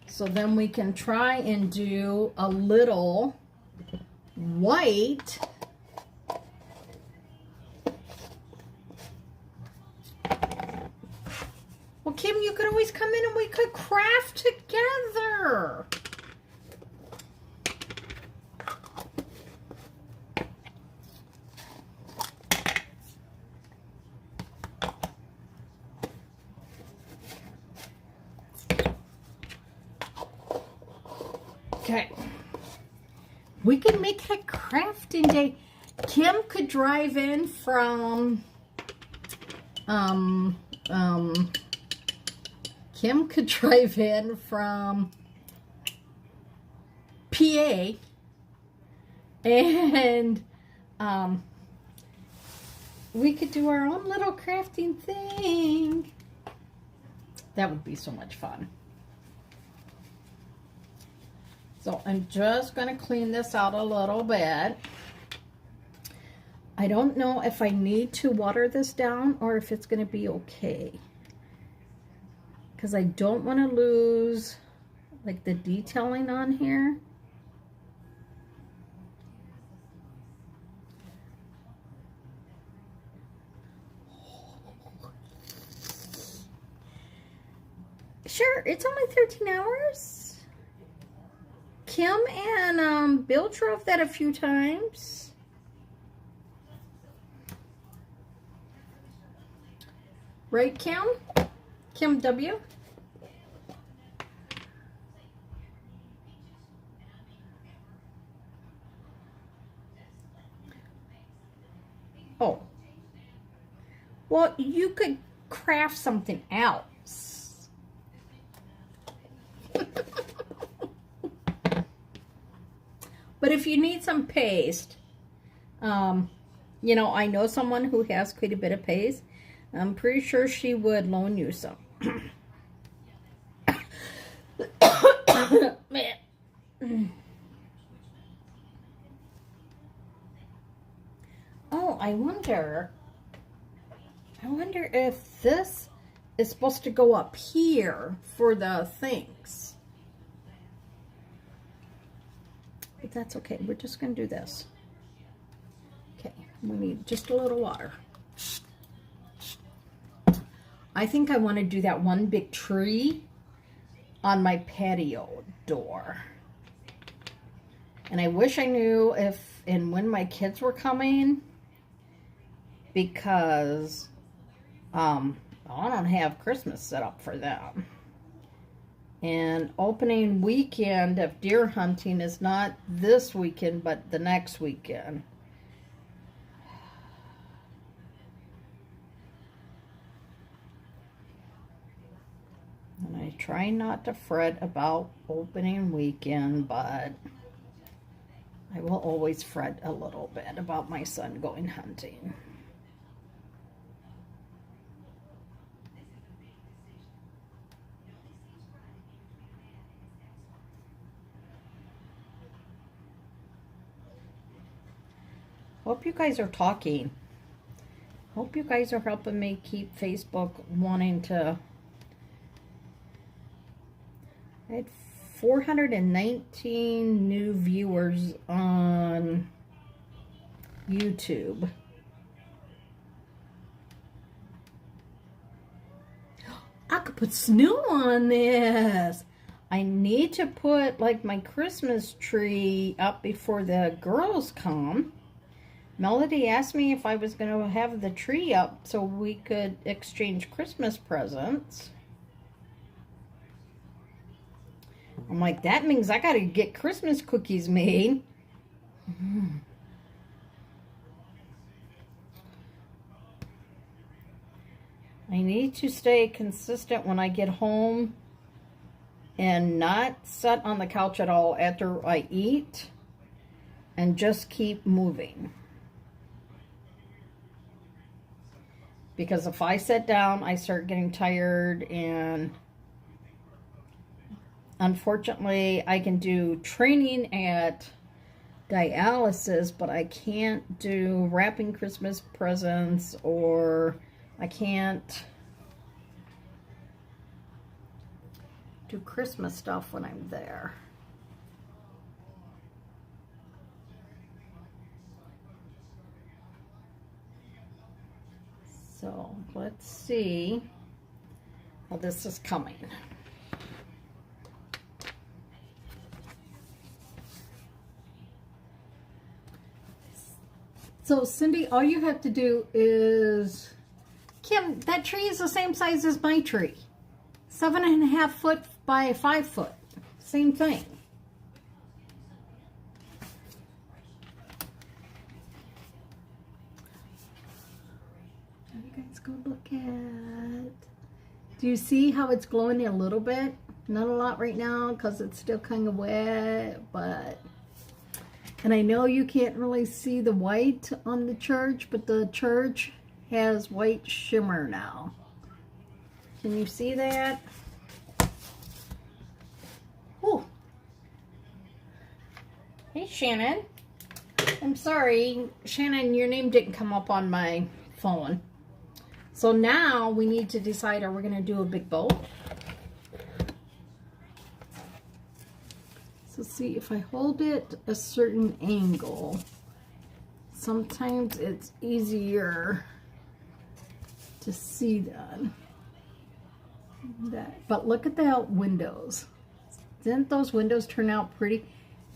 [SPEAKER 1] so then we can try and do a little white. Well, Kim, you could always come in and we could craft together. Okay, we can make a crafting day. Kim could drive in from, Kim could drive in from PA, and we could do our own little crafting thing. That would be so much fun. So I'm just going to clean this out a little bit. I don't know if I need to water this down or if it's going to be okay. Because I don't want to lose like the detailing on here. Sure, it's only 13 hours. Kim and Bill drove that a few times. Right, Kim? Kim W? Oh. Well, you could craft something else. But if you need some paste, you know, I know someone who has quite a bit of paste. I'm pretty sure she would loan you some. Oh, I wonder if this is supposed to go up here for the things. But that's okay. We're just going to do this. Okay, we need just a little water. I think I want to do that one big tree on my patio door. And I wish I knew if and when my kids were coming, because I don't have Christmas set up for them. And opening weekend of deer hunting is not this weekend, but the next weekend. And I try not to fret about opening weekend, but I will always fret a little bit about my son going hunting. Hope you guys are talking. Hope you guys are helping me keep Facebook wanting to. I had 419 new viewers on YouTube. I could put snow on this. I need to put like my Christmas tree up before the girls come. Melody asked me if I was going to have the tree up so we could exchange Christmas presents. I'm like, that means I got to get Christmas cookies made. I need to stay consistent when I get home and not sit on the couch at all after I eat and just keep moving. Because if I sit down, I start getting tired, and unfortunately, I can do training at dialysis, but I can't do wrapping Christmas presents, or I can't do Christmas stuff when I'm there. So let's see how this is coming. So Cindy, all you have to do is, Kim, that tree is the same size as my tree. 7.5 foot by 5 foot. Same thing. You guys go look at. Do you see how it's glowing a little bit? Not a lot right now because it's still kind of wet, but... And I know you can't really see the white on the church, but the church has white shimmer now. Can you see that? Ooh. Hey, Shannon. I'm sorry, Shannon, your name didn't come up on my phone. So now we need to decide, are we going to do a big bow? So see, if I hold it a certain angle, sometimes it's easier to see that. But look at the windows. Didn't those windows turn out pretty?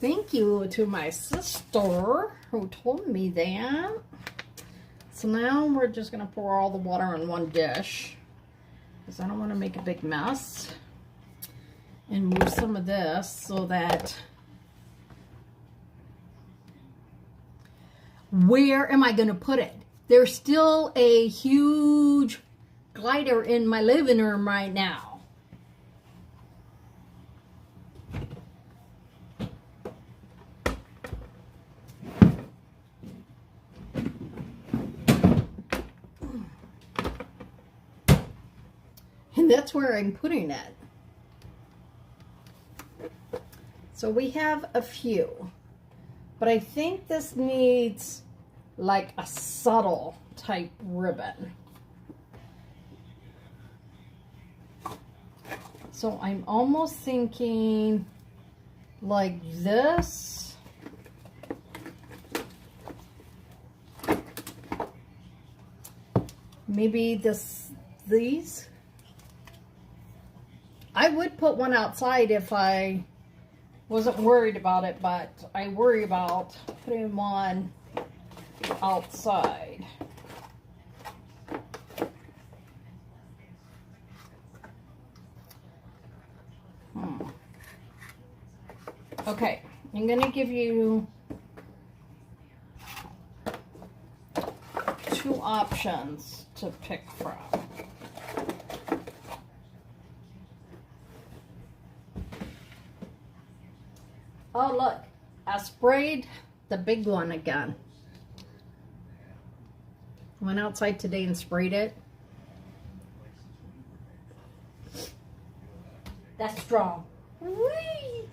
[SPEAKER 1] Thank you to my sister who told me that. So now we're just going to pour all the water in one dish because I don't want to make a big mess. And move some of this so that... Where am I going to put it? There's still a huge glider in my living room right now. And that's where I'm putting it. So we have a few, but I think this needs like a subtle type ribbon. So I'm almost thinking like this. Maybe these. I would put one outside if I wasn't worried about it, but I worry about putting one outside. Okay, I'm going to give you two options to pick from. Oh, look, I sprayed the big one again. Went outside today and sprayed it. That's strong. Whee!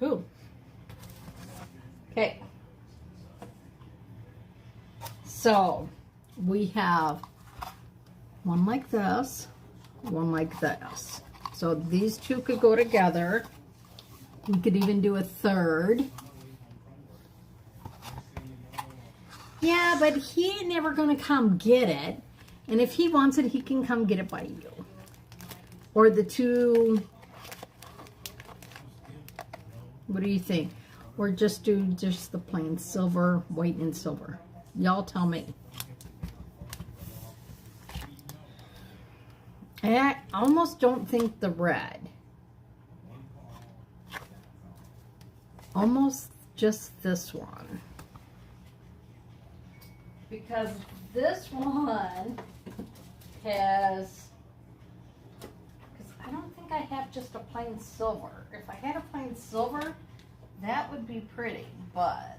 [SPEAKER 1] Ooh. Okay. So, we have one like this, one like this. So these two could go together. We could even do a third. Yeah, but he ain't never going to come get it. And if he wants it, he can come get it by you. Or the two... What do you think? Or just do just the plain silver, white, and silver. Y'all tell me. I almost don't think the red. Almost just this one. Because this one has... Because I don't I have just a plain silver. If I had a plain silver, that would be pretty, but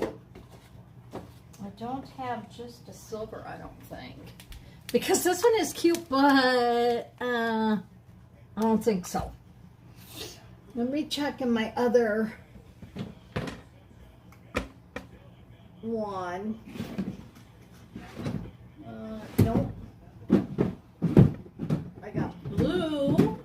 [SPEAKER 1] I don't have just a silver, I don't think. Because this one is cute, but I don't think so. Let me check in my other one. Nope. I got blue.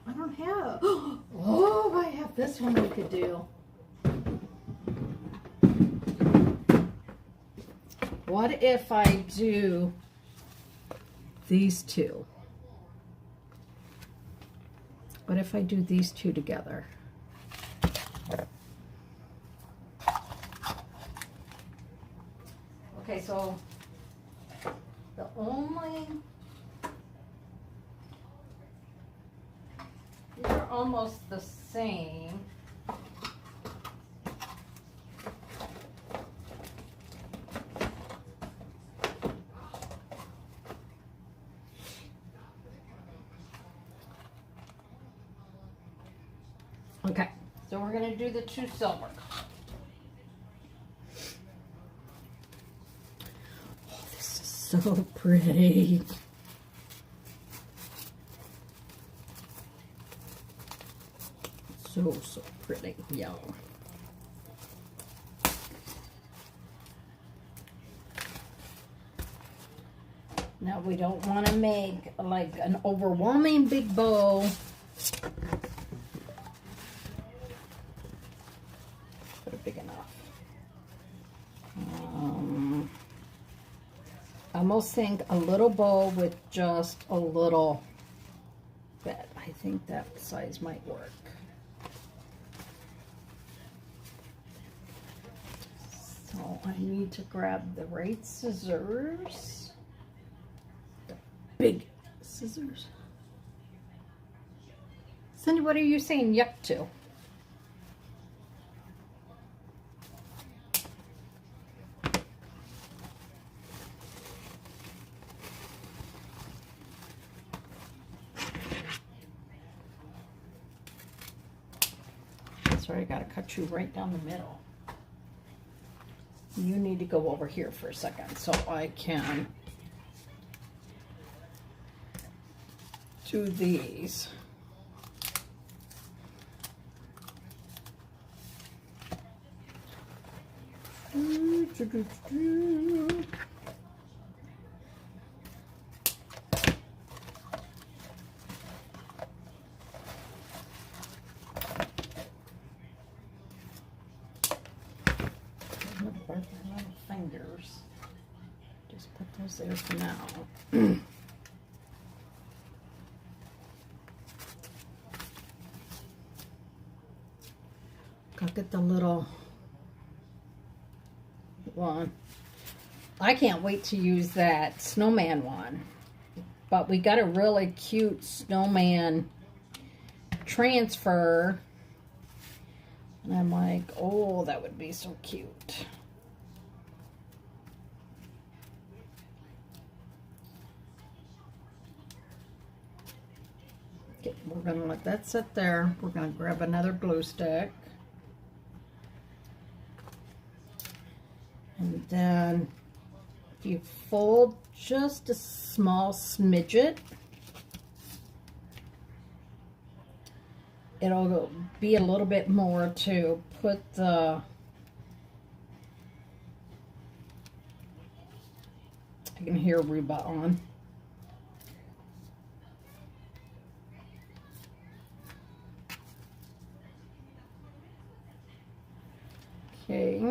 [SPEAKER 1] I don't have. Oh, I have this one we could do. What if I do these two? What if I do these two together? Okay, so the only, these are almost the same. Okay, so we're going to do the two silver. Oh, this is so pretty. So, so pretty. Yellow. Now we don't want to make like an overwhelming big bow. Big enough. I almost think a little bow with just a little bit. I think that size might work. So I need to grab the right scissors. The big scissors. Cindy, what are you saying yuck to? Sorry, I gotta cut you right down the middle. You need to go over here for a second so I can do these. Fingers. Just put those there for now. Gotta get the little one. I can't wait to use that snowman one. But we got a really cute snowman transfer. And I'm like, oh, that would be so cute. Okay, we're going to let that sit there. We're going to grab another glue stick. And then if you fold just a small smidget, it'll be a little bit more to put the, I can hear Reba on. Okay,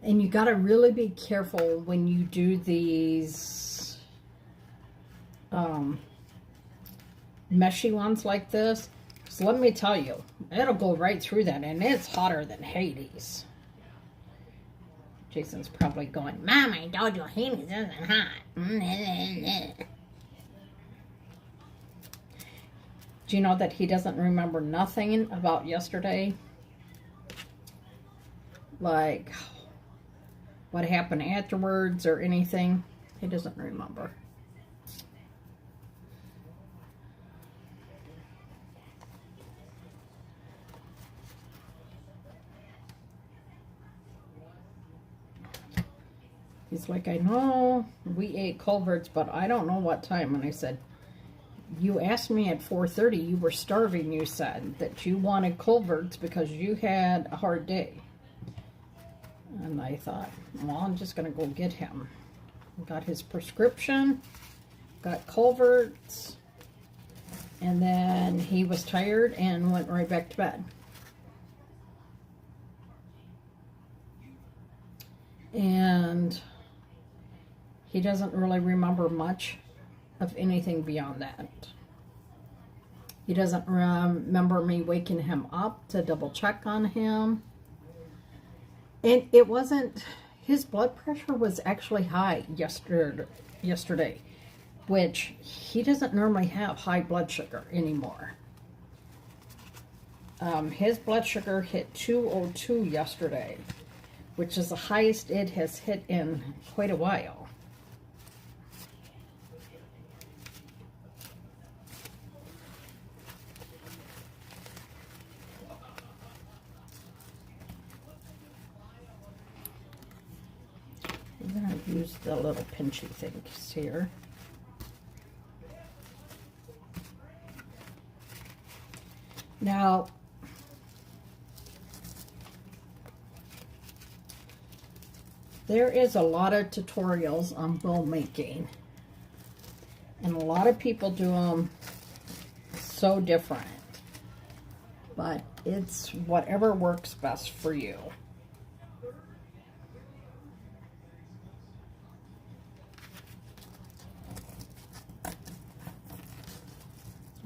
[SPEAKER 1] and you got to really be careful when you do these meshy ones like this. So let me tell you, it'll go right through that, and it's hotter than Hades. Jason's probably going, Mom, I told you Hades isn't hot. Do you know that he doesn't remember nothing about yesterday? Like, what happened afterwards or anything. He doesn't remember. He's like, I know we ate culverts, but I don't know what time. And I said, you asked me at 4:30, you were starving, you said, that you wanted culverts because you had a hard day. And I thought, well, I'm just going to go get him. Got his prescription, got culverts, and then he was tired and went right back to bed. And he doesn't really remember much of anything beyond that. He doesn't remember me waking him up to double check on him. And it wasn't, his blood pressure was actually high yesterday, which he doesn't normally have high blood sugar anymore. His blood sugar hit 202 yesterday, which is the highest it has hit in quite a while. I'm going to use the little pinchy things here. Now, there is a lot of tutorials on bowl making, and a lot of people do them so different, but it's whatever works best for you.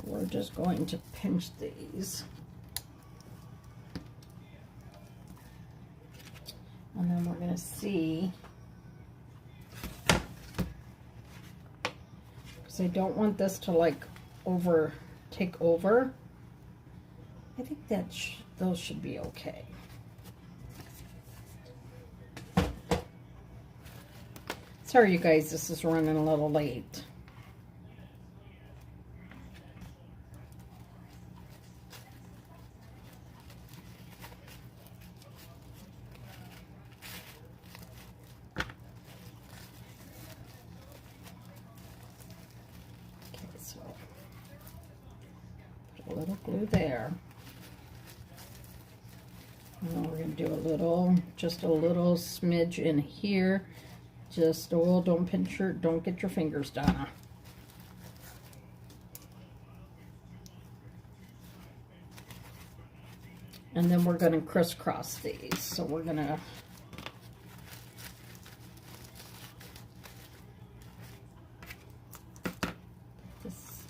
[SPEAKER 1] We're just going to pinch these. And then we're going to see, because I don't want this to like take over. I think that those should be okay. Sorry you guys, this is running a little late. A little glue there. And then we're going to do just a little smidge in here. Just, oh, don't get your fingers, Donna. And then we're going to crisscross these. So we're going to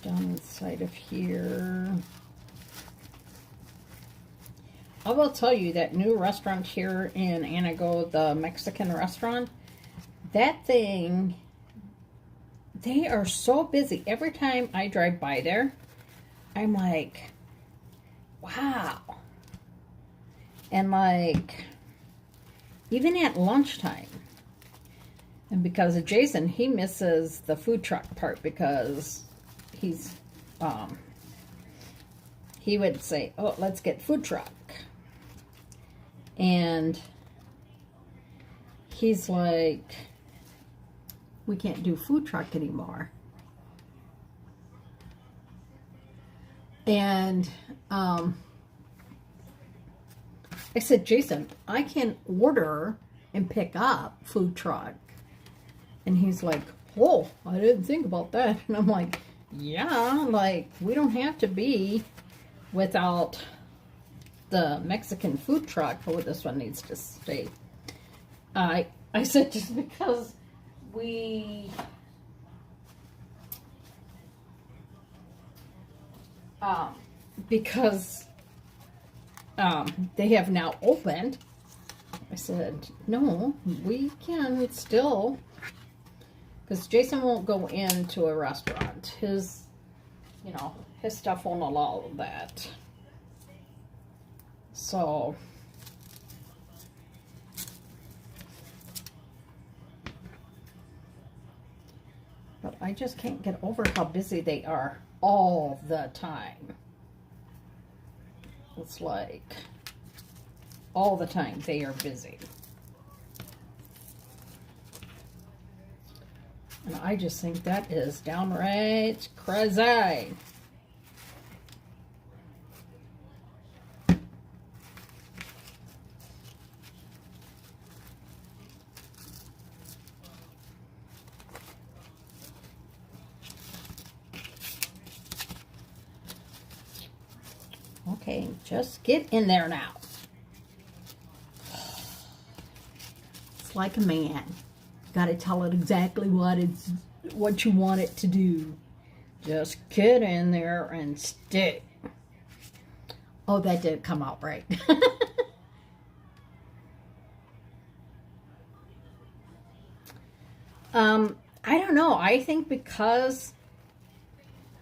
[SPEAKER 1] down inside of here. I will tell you that new restaurant here in Anago, the Mexican restaurant, that thing, they are so busy. Every time I drive by there, I'm like, wow. And like, even at lunchtime, and because of Jason, he misses the food truck part because he would say, oh, let's get food truck. And he's like, we can't do food truck anymore. And I said, Jason, I can order and pick up food truck. And he's like, oh, I didn't think about that. And I'm like, yeah, like, we don't have to be without the Mexican food truck. Oh, this one needs to stay. I said, just because they have now opened. I said, no, we can still, because Jason won't go into a restaurant. His stuff won't allow that. So, But I just can't get over how busy they are all the time. It's like all the time they are busy. And I just think that is downright crazy. Okay, just get in there now. It's like a man. You gotta tell it exactly what you want it to do. Just get in there and stick. Oh, that didn't come out right. I don't know. I think because,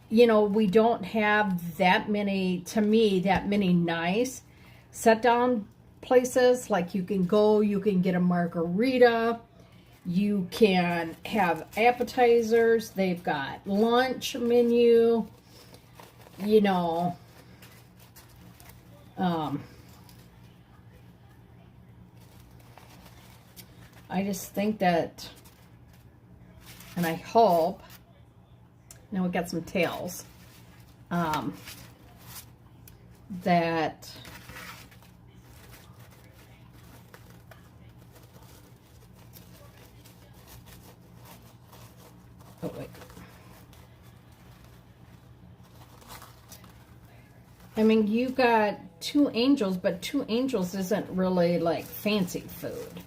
[SPEAKER 1] you know, we don't have that many, to me, that many nice sit-down places. Like you can go, you can get a margarita, you can have appetizers, they've got lunch menu, you know, I just think that, and I hope, now we got some tails, that oh wait, I mean, you got two angels, but two angels isn't really like fancy food.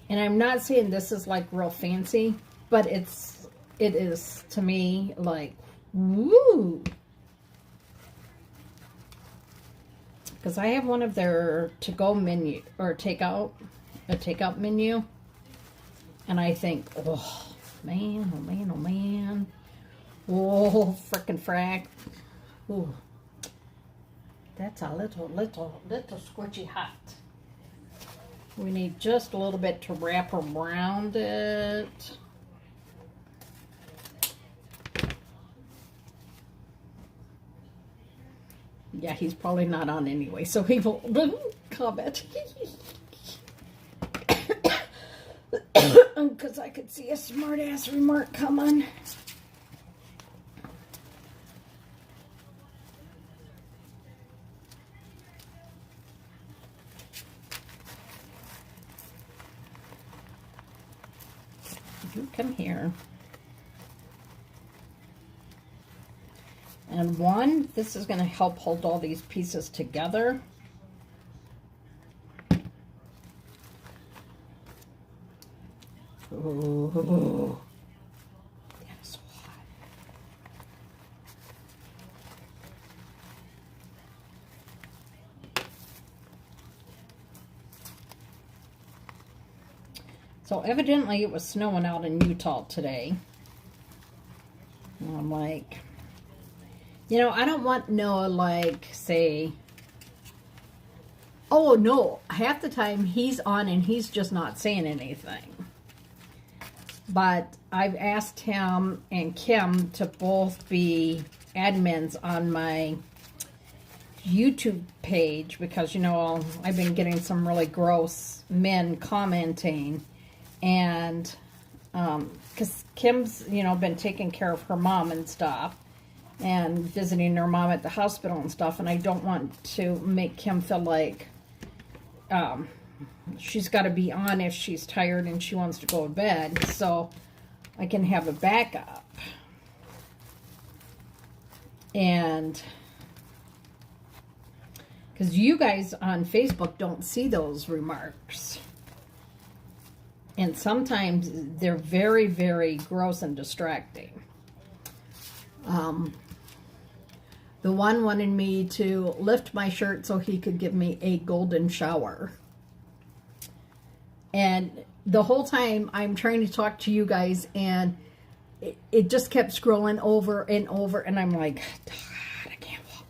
[SPEAKER 1] And I'm not saying this is like real fancy, but it is to me like, woo. Because I have one of their to-go menu, or a takeout menu. And I think, oh man, oh man, oh man. Oh, frickin' frack. Ooh. That's a little squishy hot. We need just a little bit to wrap around it. Yeah, he's probably not on anyway, so he won't comment. Because I could see a smart-ass remark coming. You come here. And one, this is going to help hold all these pieces together. Ooh, that's so hot. So evidently it was snowing out in Utah today. And I'm like, you know, I don't want no, like, say, oh, no, half the time he's on and he's just not saying anything. But I've asked him and Kim to both be admins on my YouTube page because, you know, I've been getting some really gross men commenting. And because Kim's, you know, been taking care of her mom and stuff. And visiting her mom at the hospital and stuff, and I don't want to make Kim feel like she's got to be on if she's tired and she wants to go to bed, so I can have a backup. And because you guys on Facebook don't see those remarks, and sometimes they're very, very gross and distracting. The one wanted me to lift my shirt so he could give me a golden shower. And the whole time I'm trying to talk to you guys, and it just kept scrolling over and over, and I'm like, God, I can't walk.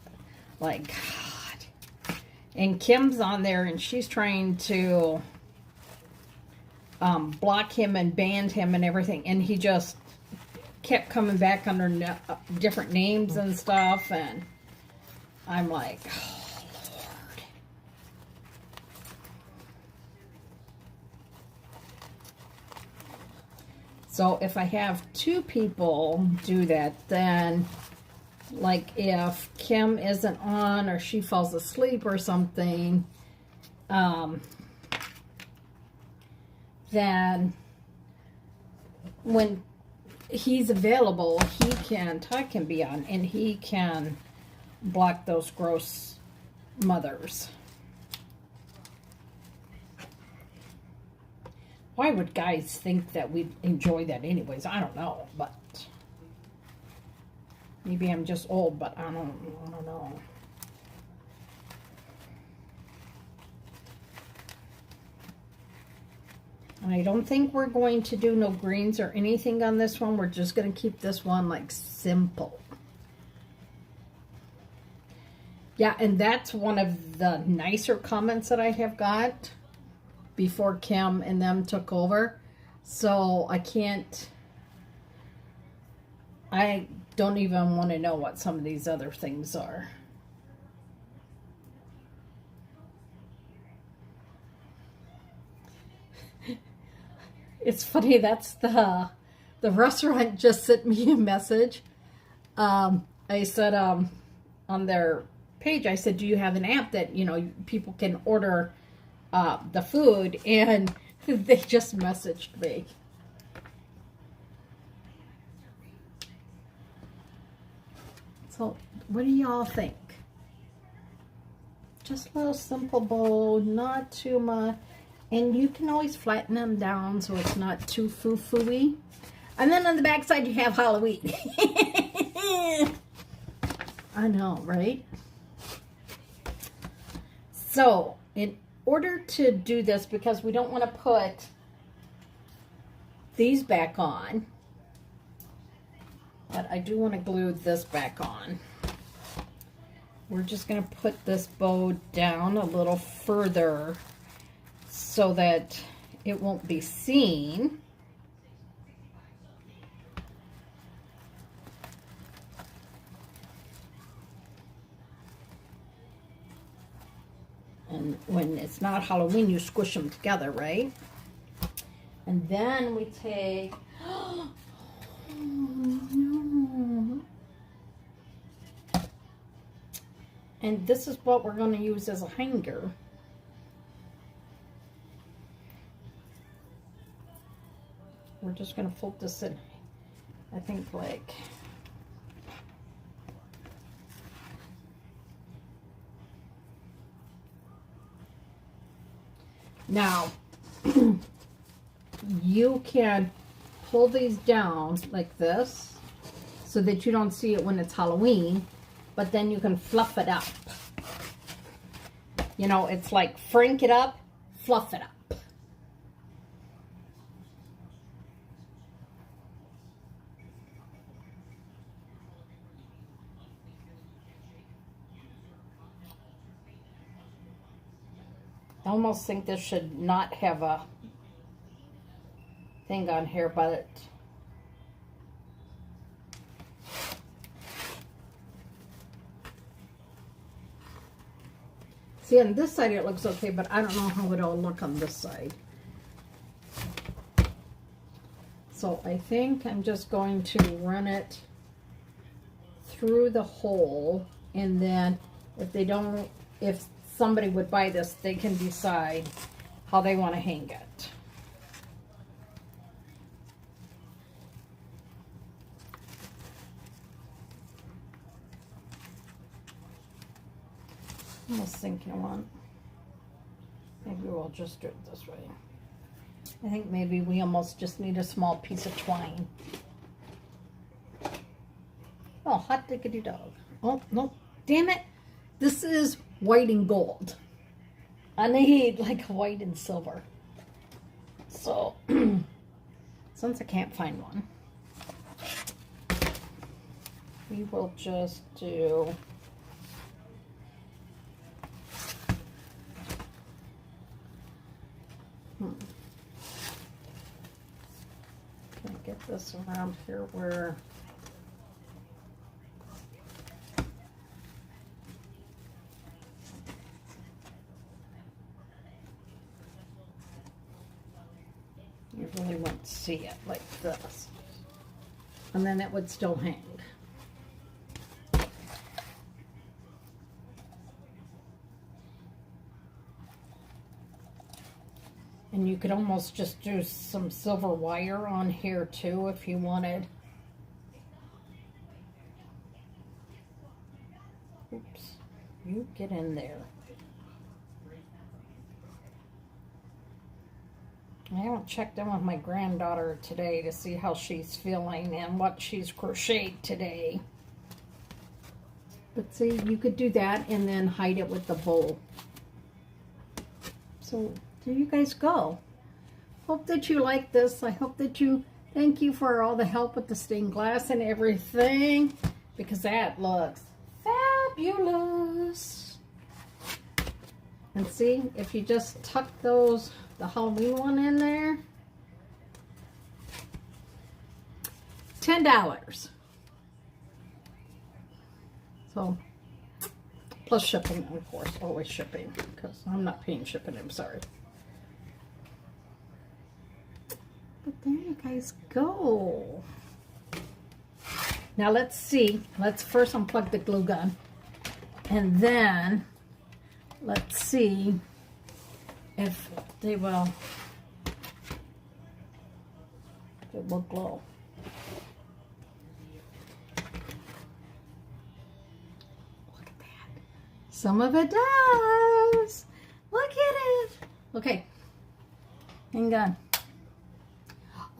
[SPEAKER 1] Like, God. And Kim's on there, and she's trying to block him and banned him and everything, and he just kept coming back under different names and stuff, and I'm like, oh, Lord. So if I have two people do that, then like if Kim isn't on or she falls asleep or something, then when he's available, Todd can be on, and he can block those gross mothers. Why would guys think that we'd enjoy that anyways? I don't know, but maybe I'm just old, but I don't know. I don't think we're going to do no greens or anything on this one. We're just going to keep this one like simple. Yeah, and that's one of the nicer comments that I have got before Kim and them took over. So I don't even want to know what some of these other things are. It's funny, that's the restaurant just sent me a message. I said on their page, I said, do you have an app that, you know, people can order the food? And they just messaged me. So what do y'all think? Just a little simple bowl, not too much. And you can always flatten them down so it's not too foo-foo-y. And then on the back side you have Halloween. I know, right? So, in order to do this, because we don't want to put these back on, but I do want to glue this back on. We're just going to put this bow down a little further so that it won't be seen. And when it's not Halloween, you squish them together, right? And then we take, oh no. And this is what we're going to use as a hanger. We're just going to fold this in, I think, like, now, you can pull these down like this so that you don't see it when it's Halloween, but then you can fluff it up. You know, it's like frank it up, fluff it up. I almost think this should not have a thing on here, but see, on this side it looks okay, but I don't know how it'll look on this side. So I think I'm just going to run it through the hole, and then if somebody would buy this, they can decide how they want to hang it. I was thinking maybe we'll just do it this way. I think maybe we almost just need a small piece of twine. Oh, hot diggity dog. Oh, no, damn it. This is white and gold. I need like white and silver. So, since I can't find one, we will just do this around here where you really wouldn't see it like this. And then it would still hang. And you could almost just do some silver wire on here too if you wanted. Oops, you get in there. I haven't checked in with my granddaughter today to see how she's feeling and what she's crocheted today. But see, you could do that and then hide it with the bowl. So there you guys go. Hope that you like this. I hope that you, thank you for all the help with the stained glass and everything, because that looks fabulous. And see, if you just tuck those, the Halloween one in there, $10. So, plus shipping, of course, always shipping, because I'm not paying shipping, I'm sorry. But there you guys go. Now let's see. Let's first unplug the glue gun. And then let's see if they will glow. Look at that. Some of it does. Look at it. Okay. Hang on.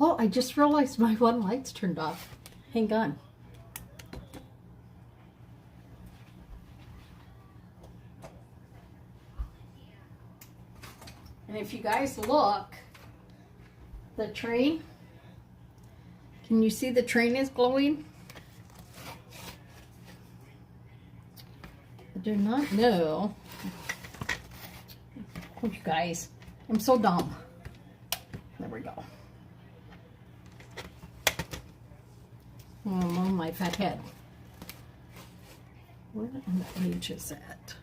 [SPEAKER 1] Oh, I just realized my one light's turned off. Hang on. And if you guys look, the train, can you see the train is glowing? I do not know. Oh, you guys, I'm so dumb. There we go. I'm on my fat head. Where on the page is that?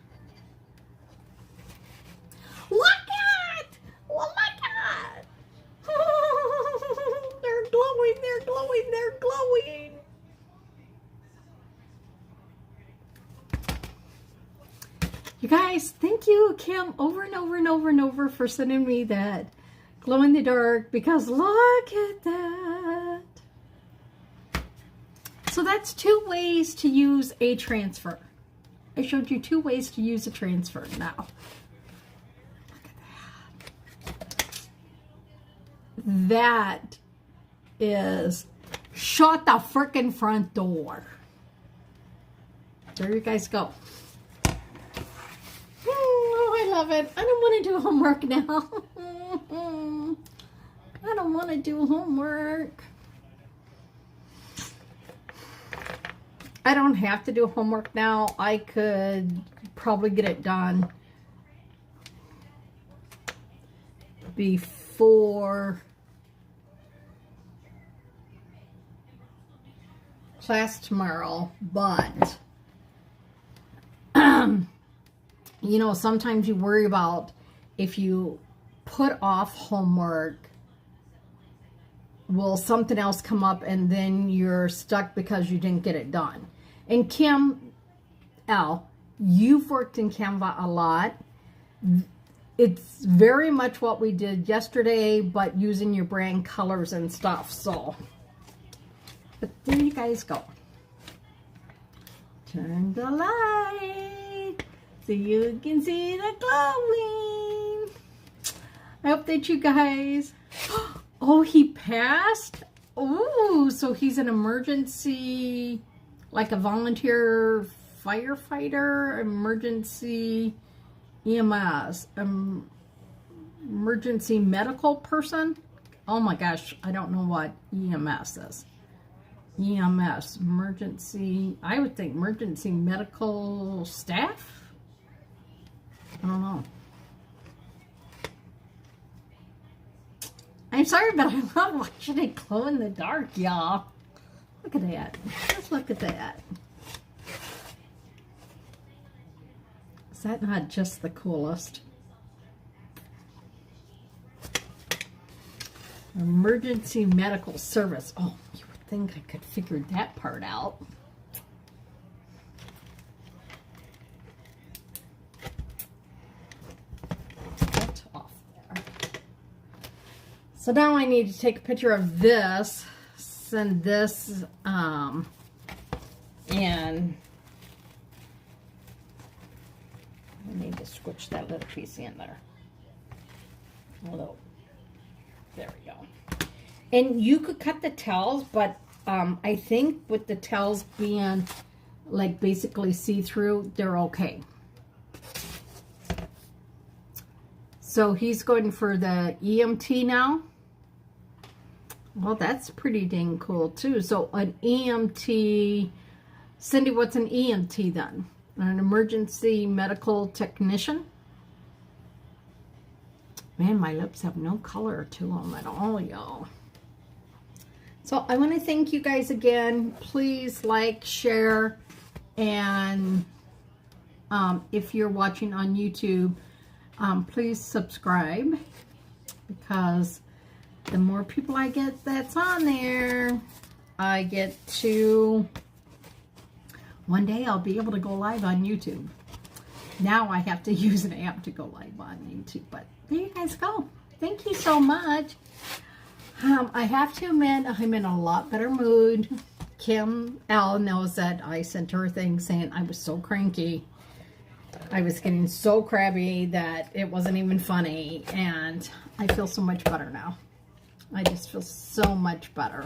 [SPEAKER 1] Look at! Look at! They're glowing, they're glowing, they're glowing. You guys, thank you, Kim, over and over and over and over for sending me that glow in the dark, because look at that. So that's 2 ways to use a transfer. I showed you 2 ways to use a transfer. Now, look at that. That is shut the frickin' front door. There you guys go. Oh, I love it. I don't want to do homework now. I don't want to do homework. I don't have to do homework now. I could probably get it done before class tomorrow, but you know, sometimes you worry about if you put off homework, will something else come up and then you're stuck because you didn't get it done. And Kim L, you've worked in Canva a lot. It's very much what we did yesterday, but using your brand colors and stuff. So, but there you guys go. Turn the light so you can see the glowing. I hope that you guys... Oh, he passed? Oh, so he's an emergency, like a volunteer firefighter, emergency EMS, emergency medical person. Oh my gosh, I don't know what EMS is. EMS, emergency, I would think emergency medical staff? I don't know. I'm sorry, but I love watching it glow in the dark, y'all. Look at that. Just look at that. Is that not just the coolest? Emergency medical service. Oh, you would think I could figure that part out. Get off there. So now I need to take a picture of this, send this, and I need to squish that little piece in there. There we go. And you could cut the tails, but I think with the tails being like basically see-through, they're okay. So he's going for the EMT now. Well, that's pretty dang cool too. So an EMT, Cindy, what's an EMT then? An emergency medical technician? Man, my lips have no color to them at all, y'all. So I want to thank you guys again. Please like, share, and if you're watching on YouTube, please subscribe, because the more people I get that's on there, I get to, one day I'll be able to go live on YouTube. Now I have to use an app to go live on YouTube, but there you guys go. Thank you so much. I have to admit, I'm in a lot better mood. Kim L knows that I sent her a thing saying I was so cranky. I was getting so crabby that it wasn't even funny, and I feel so much better now. I just feel so much better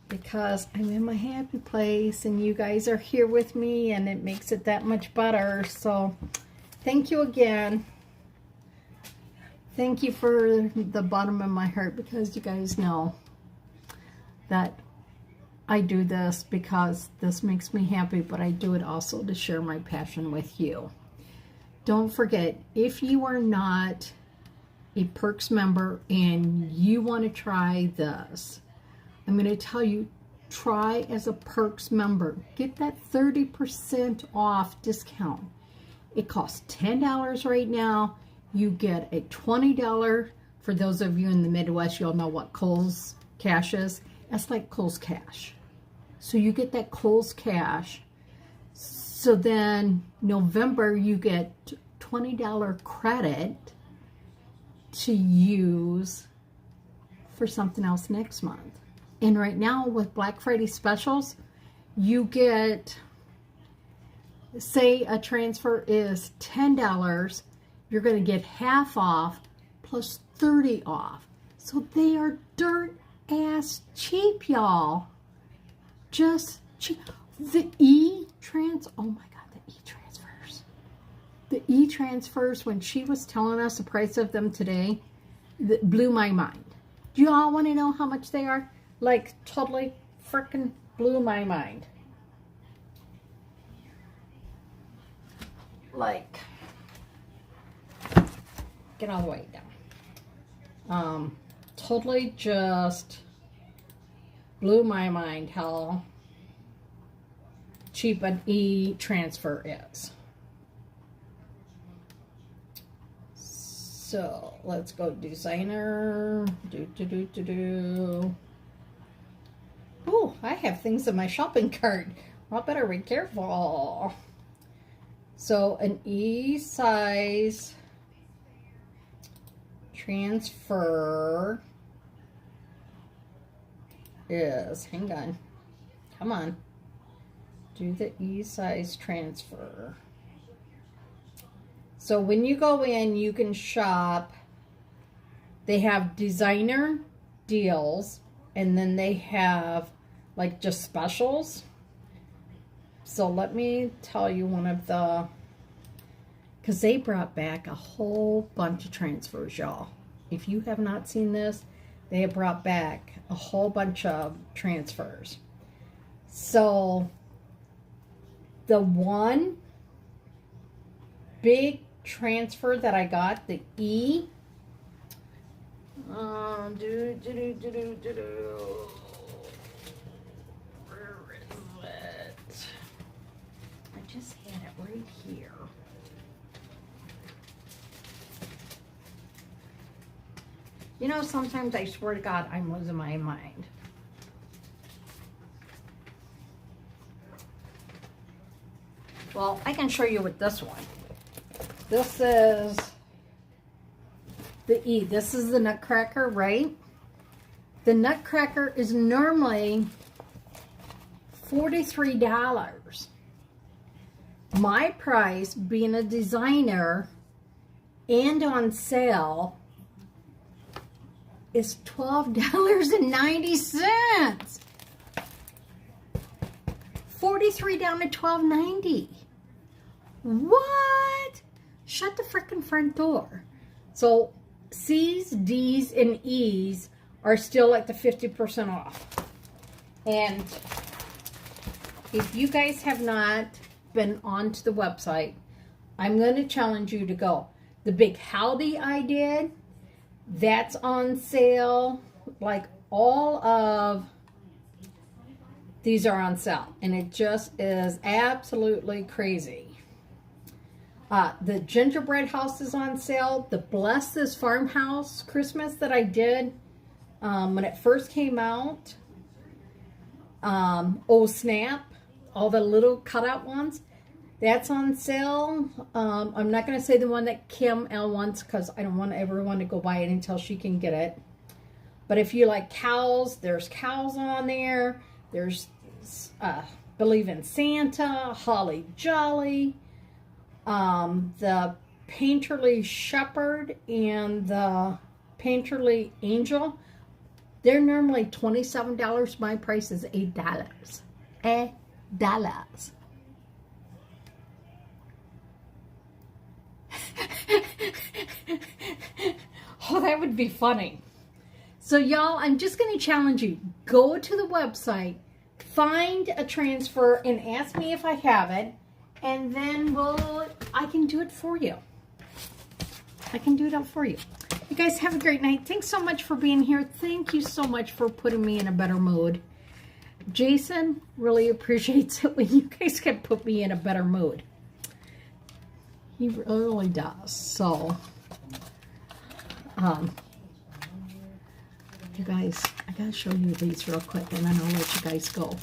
[SPEAKER 1] because I'm in my happy place and you guys are here with me, and it makes it that much better. So thank you again. Thank you for the bottom of my heart, because you guys know that I do this because this makes me happy, but I do it also to share my passion with you. Don't forget, if you are not a Perks member and you want to try this, I'm going to tell you, try as a Perks member. Get that 30% off discount. It costs $10 right now. You get a $20. For those of you in the Midwest, you'll know what Kohl's Cash is. That's like Kohl's Cash. So you get that Kohl's Cash. So then November, you get $20 credit to use for something else next month. And right now with Black Friday specials, you get, say a transfer is $10, you're going to get half off plus 30 off. So they are dirt ass cheap, y'all. Just cheap. The oh my God, the e-transfers. The e-transfers, when she was telling us the price of them today, that blew my mind. Do you all want to know how much they are? Like, totally freaking blew my mind. Like, get all the way down. Totally just blew my mind how cheap an e-transfer is. So let's go designer. Oh, I have things in my shopping cart. Well, I better be careful. So an E size transfer is, hang on, come on, do the E size transfer. So when you go in, you can shop. They have designer deals, and then they have like just specials. So let me tell you one of the, because they brought back a whole bunch of transfers, y'all. If you have not seen this, they have brought back a whole bunch of transfers. So the one big transfer that I got, the E, Where is it? I just had it right here. You know, sometimes I swear to God, I'm losing my mind. Well, I can show you with this one. This is the E. This is the Nutcracker, right? The Nutcracker is normally $43. My price, being a designer and on sale, is $12.90. 43 down to $12.90. What? Shut the frickin' front door. So C's, D's, and E's are still at the 50% off. And if you guys have not been onto the website, I'm going to challenge you to go. The big howdy I did, that's on sale. Like all of these are on sale, and it just is absolutely crazy. The gingerbread house is on sale. The Bless This Farmhouse Christmas that I did when it first came out. Oh Snap, all the little cutout ones, that's on sale. I'm not going to say the one that Kim L wants because I don't want everyone to go buy it until she can get it. But if you like cows, there's cows on there. There's Believe in Santa, Holly Jolly, the Painterly Shepherd, and the Painterly Angel. They're normally $27. My price is $8. $8. Oh, that would be funny. So y'all, I'm just going to challenge you. Go to the website, find a transfer, and ask me if I have it, and then I can do it for you. I can do it all for you. You guys have a great night. Thanks so much for being here. Thank you so much for putting me in a better mood. Jason really appreciates it when you guys can put me in a better mood. He really does. So, you guys, I gotta show you these real quick, and then I'll let you guys go.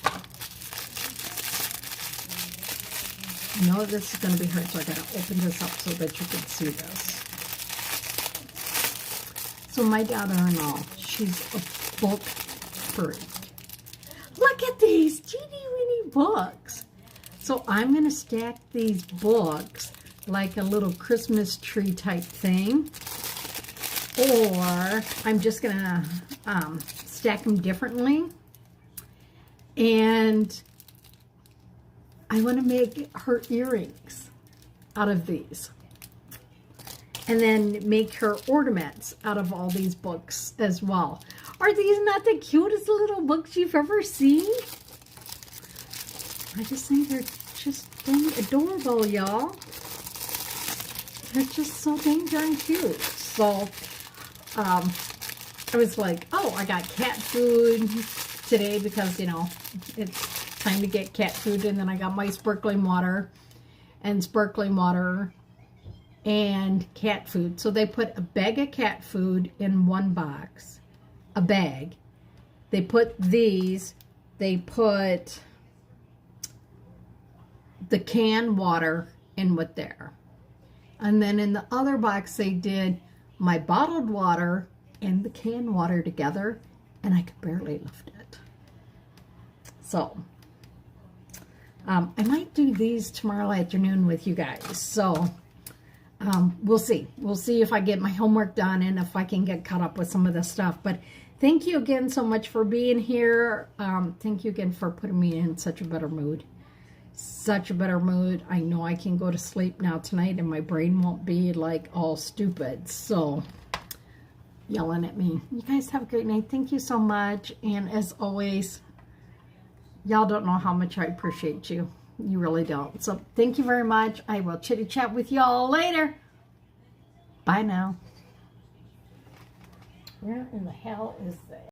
[SPEAKER 1] I know this is gonna be hard, so I gotta open this up so that you can see this. So my daughter-in-law, she's a book freak. Look at these teeny-weeny books. So I'm gonna stack these books like a little Christmas tree type thing, or I'm just gonna stack them differently. And I want to make her earrings out of these, and then make her ornaments out of all these books as well. Are these not the cutest little books you've ever seen? I just think they're just dang adorable, y'all. They're just so dang darn cute. So, I was like, oh, I got cat food today because, you know, it's time to get cat food. And then I got my sparkling water and cat food. So they put a bag of cat food in one box, a bag. They put these, they put the canned water in with there. And then in the other box, they did my bottled water and the canned water together, and I could barely lift it. So, I might do these tomorrow afternoon with you guys. So, we'll see. We'll see if I get my homework done and if I can get caught up with some of this stuff. But thank you again so much for being here. Thank you again for putting me in such a better mood. Such a better mood. I know I can go to sleep now tonight and my brain won't be like all stupid. So, yelling at me. You guys have a great night. Thank you so much. And as always, y'all don't know how much I appreciate you. You really don't. So thank you very much. I will chitty chat with y'all later. Bye now. Where in the hell is that?